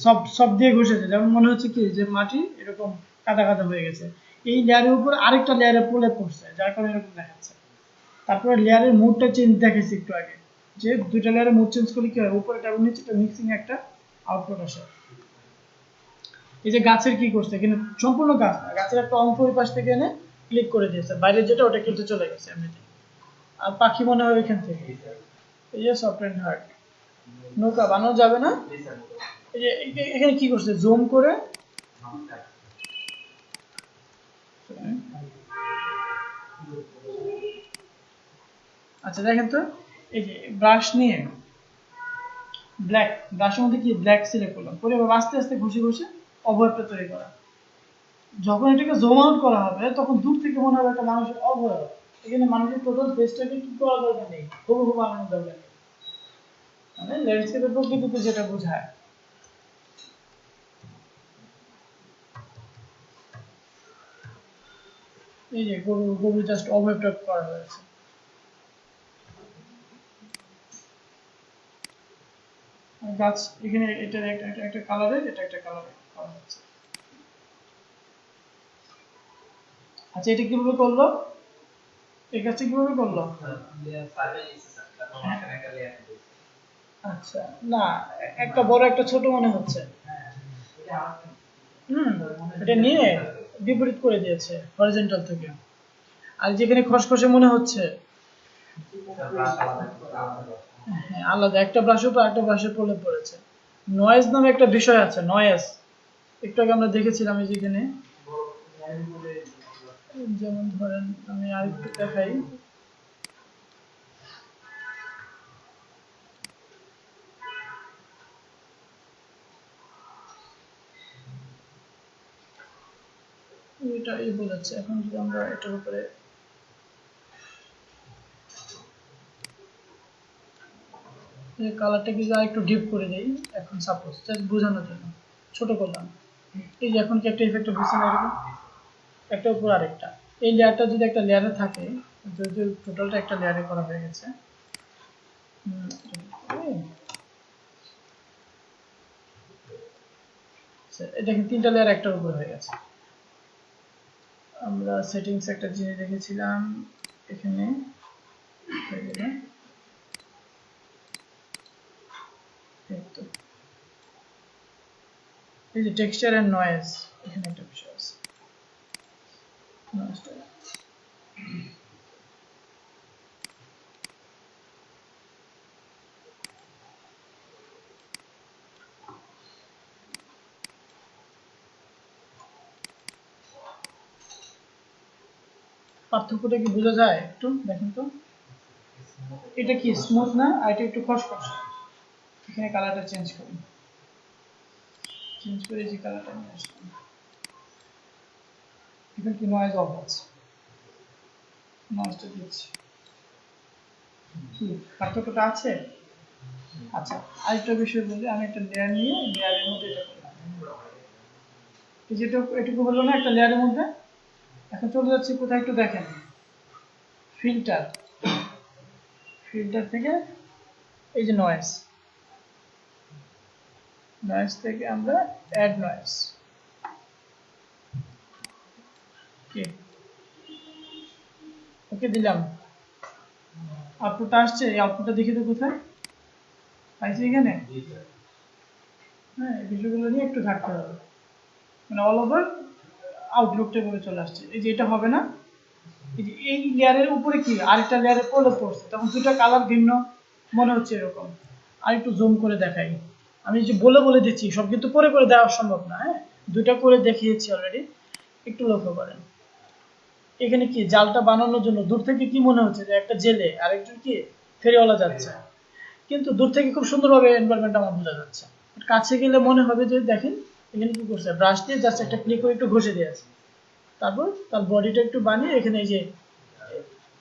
সব সব দিয়ে ঘষেছে, যেমন মনে হচ্ছে কি যে মাটি এরকম কাদা কাদা হয়ে গেছে। এই লেয়ারের উপর আরেকটা লেয়ারে পলে পড়ছে, যার কারণে এরকম দেখাচ্ছে। তারপরে লেয়ারের মুডটা চেঞ্জ দেখেছি একটু আগে, যে দুইটা লেয়ারের মুড চেঞ্জ করলে কি হয়, উপরেটা এবং নিচেটা মিক্সিং একটা আউটপুট আসে। এই যে গাছের কি করছে এখানে, সম্পূর্ণ গাছ না, গাছের একটা অংশ ওই পাশ থেকে এনে ক্লিক করে দিয়েছে, বাইরে যেটা ওটা কিন্তু চলে গেছে এমনিতে। আর পাখি মনে হয় ওইখান থেকে। এই যে সফট অ্যান্ড হার্ড, নৌকা বানানো যাবে না। এই যে এখানে কি করছে, জুম করে। আচ্ছা দেখেন তো, এই যে ব্রাশ নিয়ে ব্ল্যাক, ব্রাশের মধ্যে কি ব্ল্যাক সিলেক্ট করলাম, করে এবার আস্তে আস্তে ঘষে ঘষে অবয়বটা তৈরি করা। যখন এটাকে জুম আউট করা হবে, তখন দূর থেকে মনে হবে একটা মানুষের অবয়ব। এখানে মানুষের টোটাল ফেসটাকে কি করা দরকার নেই, হুবহু বানানোর দরকার নেই। মানে ল্যান্ডস্কেপের প্রকৃতিতে যেটা বোঝায়। এই যে গরু জাস্ট অবয়বটা করা হয়েছে। গাছ এখানে এটা একটা কালারের, এটা একটা কালারের করা হচ্ছে। আচ্ছা, এটা কিভাবে করলো, এই কাজটা কিভাবে করলো? আচ্ছা, না, একটা বড় একটা ছোট মনে হচ্ছে। হুম, এটা নিয়ে বিপরীত করে দিয়েছে হরিজন্টাল থেকে। আর যেখানে খসখসে মনে হচ্ছে, হ্যাঁ আলাদা, একটা ব্রাশের উপর একটা ব্রাশের প্রলেপ পড়েছে। নয়েজ নামে একটা বিষয় আছে, নয়েজ, একটু আগে আমরা দেখেছিলাম। এই যেখানে যেমন ধরেন আমি আরেকটু দেখাই, এটা এই বোঝাচ্ছে। এখন যদি আমরা এটার উপরে এই কালারটাকে যদি একটু ডিপ করে দেই, এখন সাপোজ জাস্ট বোঝানোর জন্য ছোট করলাম, এই যে এখন কি একটা ইফেক্ট হচ্ছে না, এরকম একটা উপর আরেকটা, এই লেয়ারটা যদি একটা লেয়ারে থাকে, যদি টোটালটা একটা লেয়ারে করা হয়ে গেছে, দেখেন তিনটা লেয়ার একটার উপর হয়ে গেছে। আমরা সেটিংস একটা জিনিস দেখেছিলাম এখানে, এই যে টেক্সচার এন্ড নয়েজ, এখানে একটা বিষয় আছে, পার্থক্যটা কি বোঝা যায়? একটু দেখেন তো, এটা কি স্মুথ না, আর এটা একটু খসখসে। এখানে কালারটা চেঞ্জ করি, চেঞ্জ করে যে কালারটা নিয়ে আসলাম, এখানে কি নয়েজ অফ আছে, নয়েজটা দিচ্ছি, কি পার্থক্যটা আছে? আচ্ছা, আরেকটা বিষয় বলি, আমি একটা লেয়ার নিয়ে লেয়ারের মধ্যে এটা করলাম, এই যেটা এটুকু হলো না একটা লেয়ারের মধ্যে। এখন চলে যাচ্ছি কোথায় একটু দেখেন, ফিল্টার, ফিল্টার থেকে এই যে নয়েজ, নয়েজ থেকে আমরা অ্যাড নয়েজ, কি ওকে দিলাম, আউটপুটটা আসছে, এই আউটপুটটা দেখি তো কোথায় পাইছি, এখানে। হ্যাঁ, এই বিষয়গুলো নিয়ে একটু থাকতে হবে, মানে অল ওভার আউটলুকটা এভাবে চলে আসছে। এই যে এটা হবে না, এই যে এই লেয়ারের উপরে কি আরেকটা লেয়ারে পড়ে পড়ছে, তখন দুটো কালার ভিন্ন মনে হচ্ছে এরকম। আর একটু জুম করে দেখাই, আমি যে বলে বলে দিচ্ছি, সব কিন্তু করে দেওয়া সম্ভব না, হ্যাঁ, দুইটা করে দেখিয়েছি অলরেডি, একটু লক্ষ্য করেন। এখানে কি জালটা বানানোর জন্য দূর থেকে কি মনে হচ্ছে যে একটা জেলে আর একটু কি ফেরিওয়ালা যাচ্ছে, কিন্তু দূর থেকে খুব সুন্দরভাবে এনভায়রনমেন্ট আমার বোঝা যাচ্ছে। কাছে গেলে মনে হবে যে দেখেন এখানে কি করছে, ব্রাশ দিয়ে জাস্ট একটা ক্লিক করে একটু ঘষে দিয়েছে, তারপর তার বডিটা একটু বানিয়ে এখানে এই যে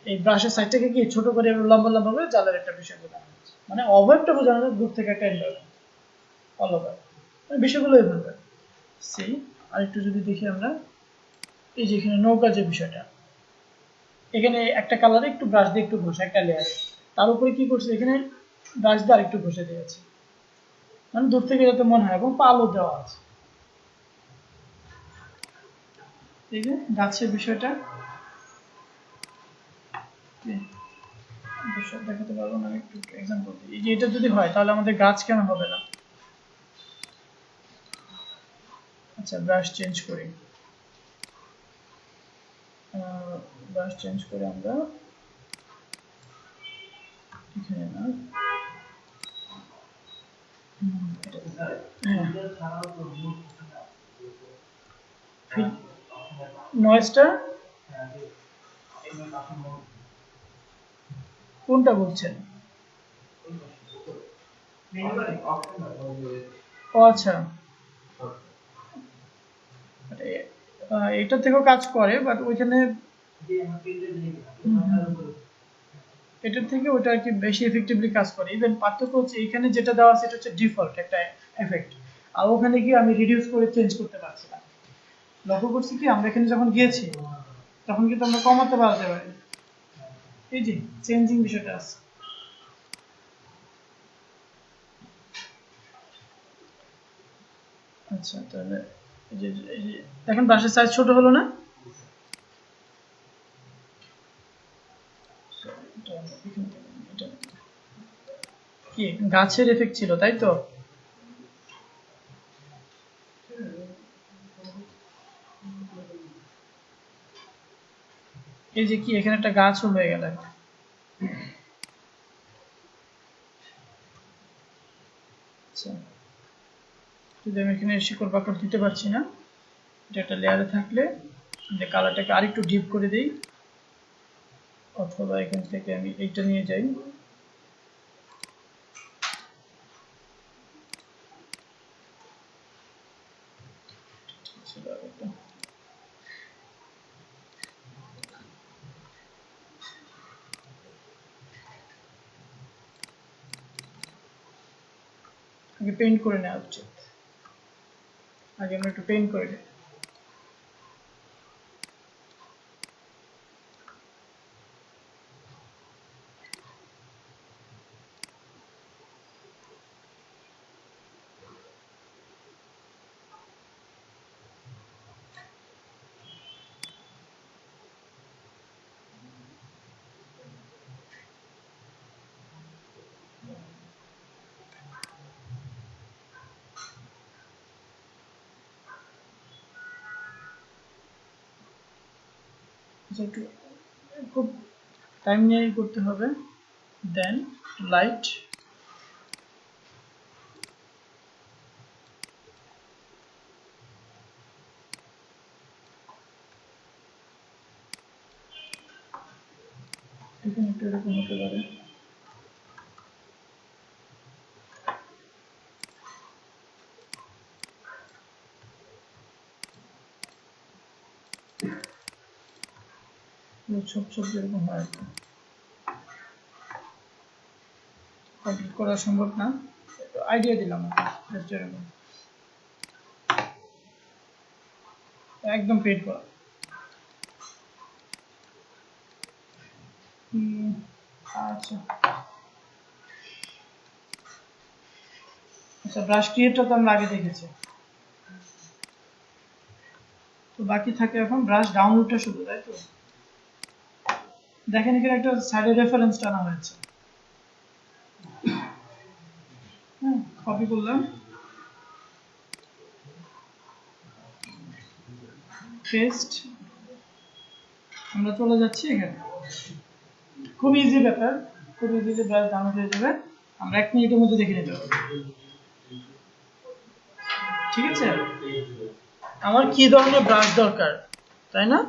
এই ব্রাশের সাইডটাকে কি ছোট করে লম্বা লম্বা করে জালের একটা বিষয় বোঝানো হচ্ছে, মানে ওভারটা বোঝানো যায় দূর থেকে একটা এনভায়রনমেন্ট অল ওভার, মানে বিষয়গুলো এভাবে সেই। আর একটু যদি দেখি আমরা, এই যে এখানে নৌকা যে বিষয়টা, এখানে একটা কালারে একটু ব্রাশ দিয়ে একটু ঘষে একটা লেয়ার, তার উপরে কি করছে এখানে ব্রাশ দিয়ে আরেকটু ঘষে দিয়েছে, মানে দূর থেকে যাতে মনে হয়, এবং পালও দেওয়া আছে। এই যে গাছের বিষয়টা দেখাতে পারবো না, আমি একটু এক্সাম্পল দিই। এই যে এটা যদি হয় তাহলে আমাদের গাছ কেন হবে না? আচ্ছা, ব্রাশ চেঞ্জ করি, ব্রাশ চেঞ্জ করে আমরা এখানে না, নয়েজটা কোনটা বলছেন? ও আচ্ছা, এটা থেকেও কাজ করে, বাট ওইখানে এটার থেকে ওটা আর কি বেশি এফেক্টিভলি কাজ করে। ইভেন পার্থক্য হচ্ছে এখানে যেটা দেওয়া আছে এটা হচ্ছে ডিফল্ট একটা এফেক্ট, আর ওখানে গিয়ে আমি রিডিউস করে চেঞ্জ করতে পারছি না। লক্ষ্য করছি কি আমরা এখানে যখন গিয়েছি তখন কিন্তু আমরা কমাতে বাড়াতে পারি, এই যে চেঞ্জিং বিষয়টা আছে। আচ্ছা, তাহলে এই যে দেখেন ব্রাশের সাইজ ছোট হলো না, কি গাছের এফেক্ট ছিল তাই তো? এই যে কি এখানে একটা গাছও হয়ে গেল, আচ্ছা, যদি আমি এখানে শিকড় বাকড় দিতে পারছি না, এটা একটা লেয়ারে থাকলে কালারটাকে আরেকটু ডিপ করে দিই, অথবা এখান থেকে আমি এইটা নিয়ে যাই। আগে পেইন্ট করে নেওয়া উচিত, আগে আমরা একটু পেইন্ট করে নিই। একটু খুব টাইম নিয়ে করতে হবে। দেন লাইট, এখানে একটু এরকম হতে পারে। ছোপ ছোপ যেরকম হয় কমপ্লিট করা সম্ভব না, আইডিয়া দিলাম জাস্ট এরকম একদম পেড করা। আচ্ছা আচ্ছা, ব্রাশ ক্রিয়েটটা তো আমরা আগে দেখেছি, তো বাকি থাকে এখন ব্রাশ ডাউনলোডটা শুধু, তাই তো? দেখেন এখানে একটা সাইডে রেফারেন্স টানা হয়েছে, হ্যাঁ কপি করলাম, পেস্ট, আমরা চলে যাচ্ছি এখানে। খুব ইজি ব্যাপার, খুব ইজিলি ব্রাশ ডাউনলোড হয়ে যাবে, আমরা 1 মিনিটের মধ্যে দেখে নিতে পারবো। ঠিক আছে, আমার কি ধরনের ব্রাশ দরকার, তাই না?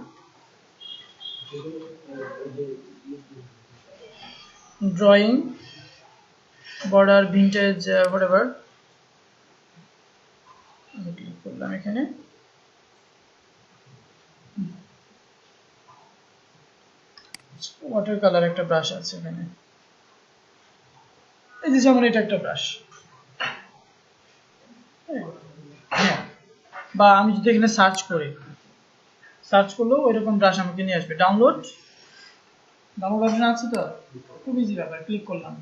ড্রয়িং, বর্ডার, ভিন্টেজ, হোয়াটএভার, আমি ক্লিক করলাম এখানে। ওয়াটার কালার একটা ব্রাশ আছে এখানে, এই যে যেমন এটা একটা ব্রাশ, হ্যাঁ, বা আমি যদি এখানে সার্চ করি, সার্চ করলেও ওইরকম ব্রাশ আমাকে নিয়ে আসবে। ডাউনলোড, ডাউনলোড অপশন আছে তো, খুব ইজি ব্যাপার, ক্লিক করলাম,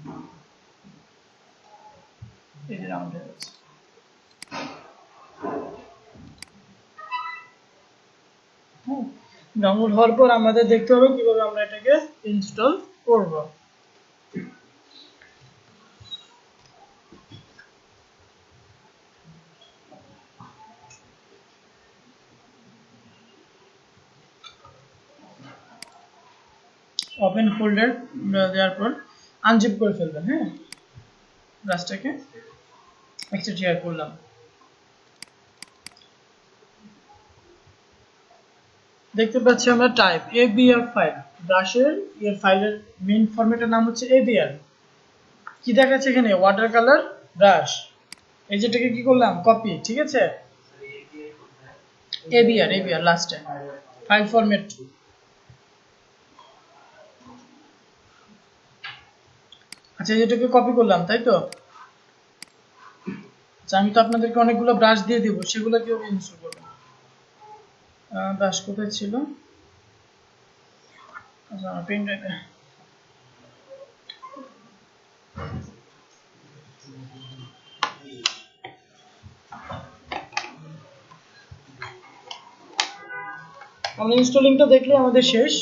এই যে ডাউনলোড হয়ে যাচ্ছে। হ্যাঁ, ডাউনলোড হওয়ার পর আমাদের দেখতে হবে কিভাবে আমরা এটাকে ইনস্টল করব। ওপেন ফোল্ডার দেওয়ার পর আনজিপ করে ফেলবেন, হ্যাঁ, ব্রাশটাকে এক্সট্রাক্ট করলাম। দেখতে পাচ্ছি আমরা টাইপ ABR ফাইল, ব্রাশের এর ফাইলের মেইন ফরম্যাটের নাম হচ্ছে ABR। কি দেখাচ্ছে এখানে? ওয়াটার কালার ব্রাশ, এই যেটাকে কি করলাম, কপি, ঠিক আছে, ABR লাস্টে ফাইল ফরম্যাট। আচ্ছা, যেটাকে কপি করলাম, তাই তো? আচ্ছা, আমি তো আপনাদেরকে অনেকগুলো ব্রাশ দিয়ে দিব, সেগুলো কিভাবে ইনস্টল করব? ব্রাশ কোথায় ছিল? আচ্ছা, পেন ড্রাইভে। আমরা ইনস্টলিংটা দেখলে আমাদের শেষ।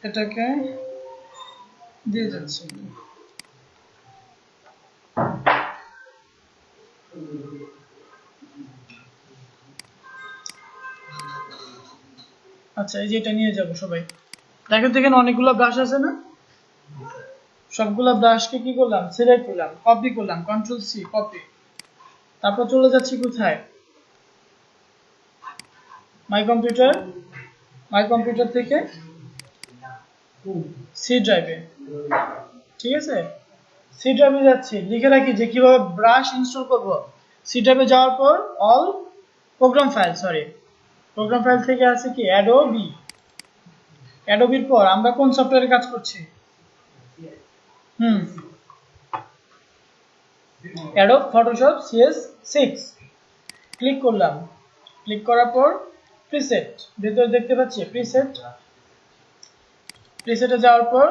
এটাকে দিয়ে যাচ্ছি। আচ্ছা, এই যে এটা নিয়ে যাব সবাই। দেখেন তো এখানে অনেকগুলো ব্রাশ আছে না? সবগুলা ব্রাশকে কি করলাম, সিলেক্ট করলাম, কপি করলাম, কন্ট্রোল সি কপি। তারপর চলে যাচ্ছি কোথায়, মাই কম্পিউটার থেকে সি ড্রাইভে। ঠিক আছে, সি ড্রাইভে যাচ্ছি, লিখে রাখি যে কিভাবে ব্রাশ ইনস্টল করব। সি ড্রাইভে যাওয়ার পর অল প্রোগ্রাম ফাইল থেকে আছে কি অ্যাডোবির পর আমরা কোন সফটওয়্যারে কাজ করছি, অ্যাডোব ফটোশপ CS6 ক্লিক করলাম। ক্লিক করার পর প্রিসেট, ভিতরে দেখতে পাচ্ছি প্রিসেটে যাওয়ার পর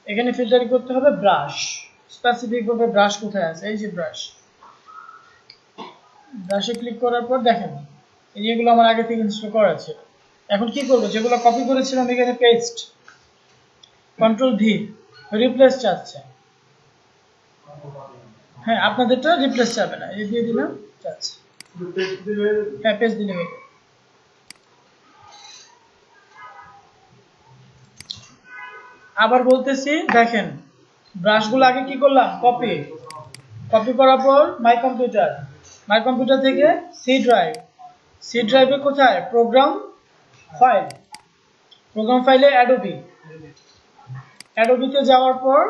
এখানে ফিল্টারিং করতে হবে ব্রাশ, স্পেসিফিক ভাবে ব্রাশ কোথায় আছে, এই যে ব্রাশে ক্লিক করার পর দেখেন এইগুলো আমার আগে থেকে ইনস্টল করা আছে। এখন কি করব, যেগুলো কপি করেছিলাম এখানে পেস্ট, কন্ট্রোল ভি, রিপ্লেস চাচ্ছে। হ্যাঁ, আপনাদেরটা রিপ্লেস চাবে না, এই দিয়ে দিলাম, চাচ্ছে। হ্যাঁ, পেস্ট দিলে হয়ে যাবে। আবার বলতেছি, দেখেন ব্রাশগুলো আগে কি করলাম, কপি করার পর মাই কম্পিউটার থেকে সি ড্রাইভে কোথায়, প্রোগ্রাম ফাইলে অ্যাডোবিতে যাওয়ার পর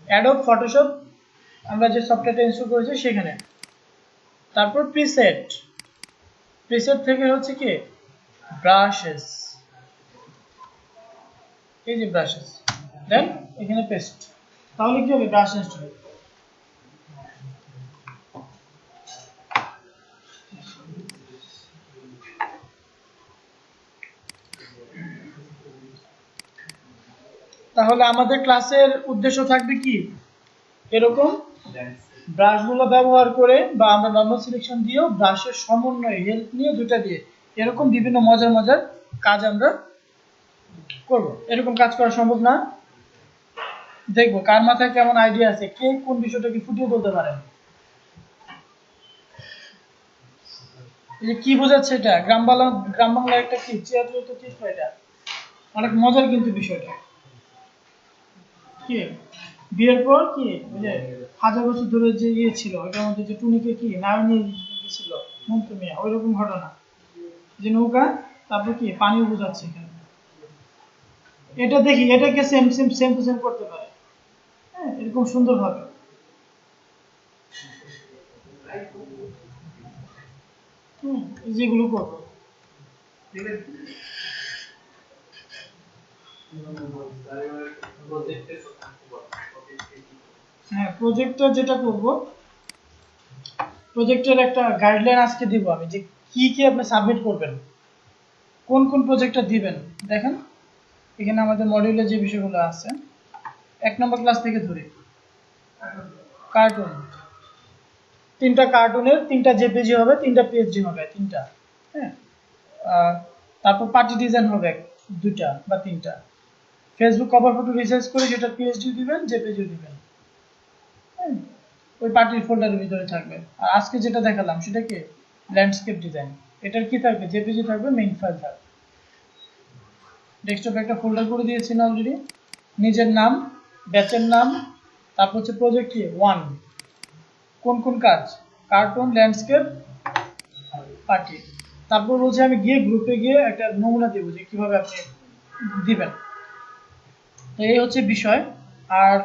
অ্যাডোব ফটোশপ আমরা যে সফটওয়্যারটা ইনস্টল করেছি সেখানে। তারপর প্রিসেট থেকে হচ্ছে কি ব্রাশেস, এই যে ব্রাশেস, দেন এখানে পেস্ট। তাহলে কি হবে, ব্রাশ ইনস্টল। তাহলে আমাদের ক্লাসের উদ্দেশ্য থাকবে কি, এরকম ব্রাশগুলো ব্যবহার করে বা আমরা নর্মাল সিলেকশন দিয়েও ব্রাশের সমন্বয়ে হেল্প নিয়ে দুটা দিয়ে এরকম বিভিন্ন মজার কাজ আমরা করব। এরকম কাজ করা সম্ভব না, দেখবো কার মাথায় কেমন আইডিয়া আছে, কে কোন বিষয়টাকে ফুটিয়ে তুলতে পারেন। এই যে কি বোঝাচ্ছে এটা, গ্রাম বাংলা একটা কি চেয়ারজড়িত চিত্র, এটা অনেক মজার কিন্তু বিষয়টা। কি বিয়ের পর কি ওই যে 1000 বছর ধরে যে ছিল ওটার মধ্যে যে টুনিকে কি নারায়ণী ছিল মন্ত্রী মেয়ে, ওই রকম ঘটনা, যে নৌকা, তারপর কি পানিও বোঝাচ্ছে এখানে। এটা দেখি এটাকে সেম টু সেম করতে পারে, হ্যাঁ, এরকম সুন্দর ভাবে। যেগুলো করবো হ্যাঁ, প্রজেক্টটা যেটা করব, প্রজেক্টের একটা গাইডলাইন আজকে দিব আমি, যে কি আপনি সাবমিট করবেন, কোন প্রজেক্টটা দিবেন। দেখেন এখানে আমাদের মডিউলে যে বিষয়গুলো আছে, 1 নম্বর ক্লাস থেকে ধরে কার্টুন, 3টা কার্টুনের 3টা জেপিজি হবে, 3টা পিএসজি হবে, 3টা। হ্যাঁ, তারপর পার্টি ডিজাইন হবে 2টা বা 3টা। ফেসবুক কভার ফটো রিসার্চ করে সেটা পিএসজি দিবেন, জেপিজি দিবেন। হ্যাঁ, ওই পার্টির ফোল্ডারের ভিতরে থাকবে। আর আজকে যেটা দেখালাম সেটা কি ল্যান্ডস্কেপ ডিজাইন, এটার কি থাকবে, জেপিজি থাকবে, মেইন ফাইল থাকবে। ডেস্কটপে একটা ফোল্ডার করে দিয়েছি না অলরেডি, নিজের নাম, ব্যাচের নাম, তারপর হচ্ছে প্রজেক্ট কি 1, কোন কাজ, কার্টুন, ল্যান্ডস্কেপ, পার্টি। তারপর বলছে আমি গিয়ে গ্রুপে গিয়ে একটা নমুনা দেবো যে কিভাবে আপনি দিবেন। তো এই হচ্ছে বিষয়। আর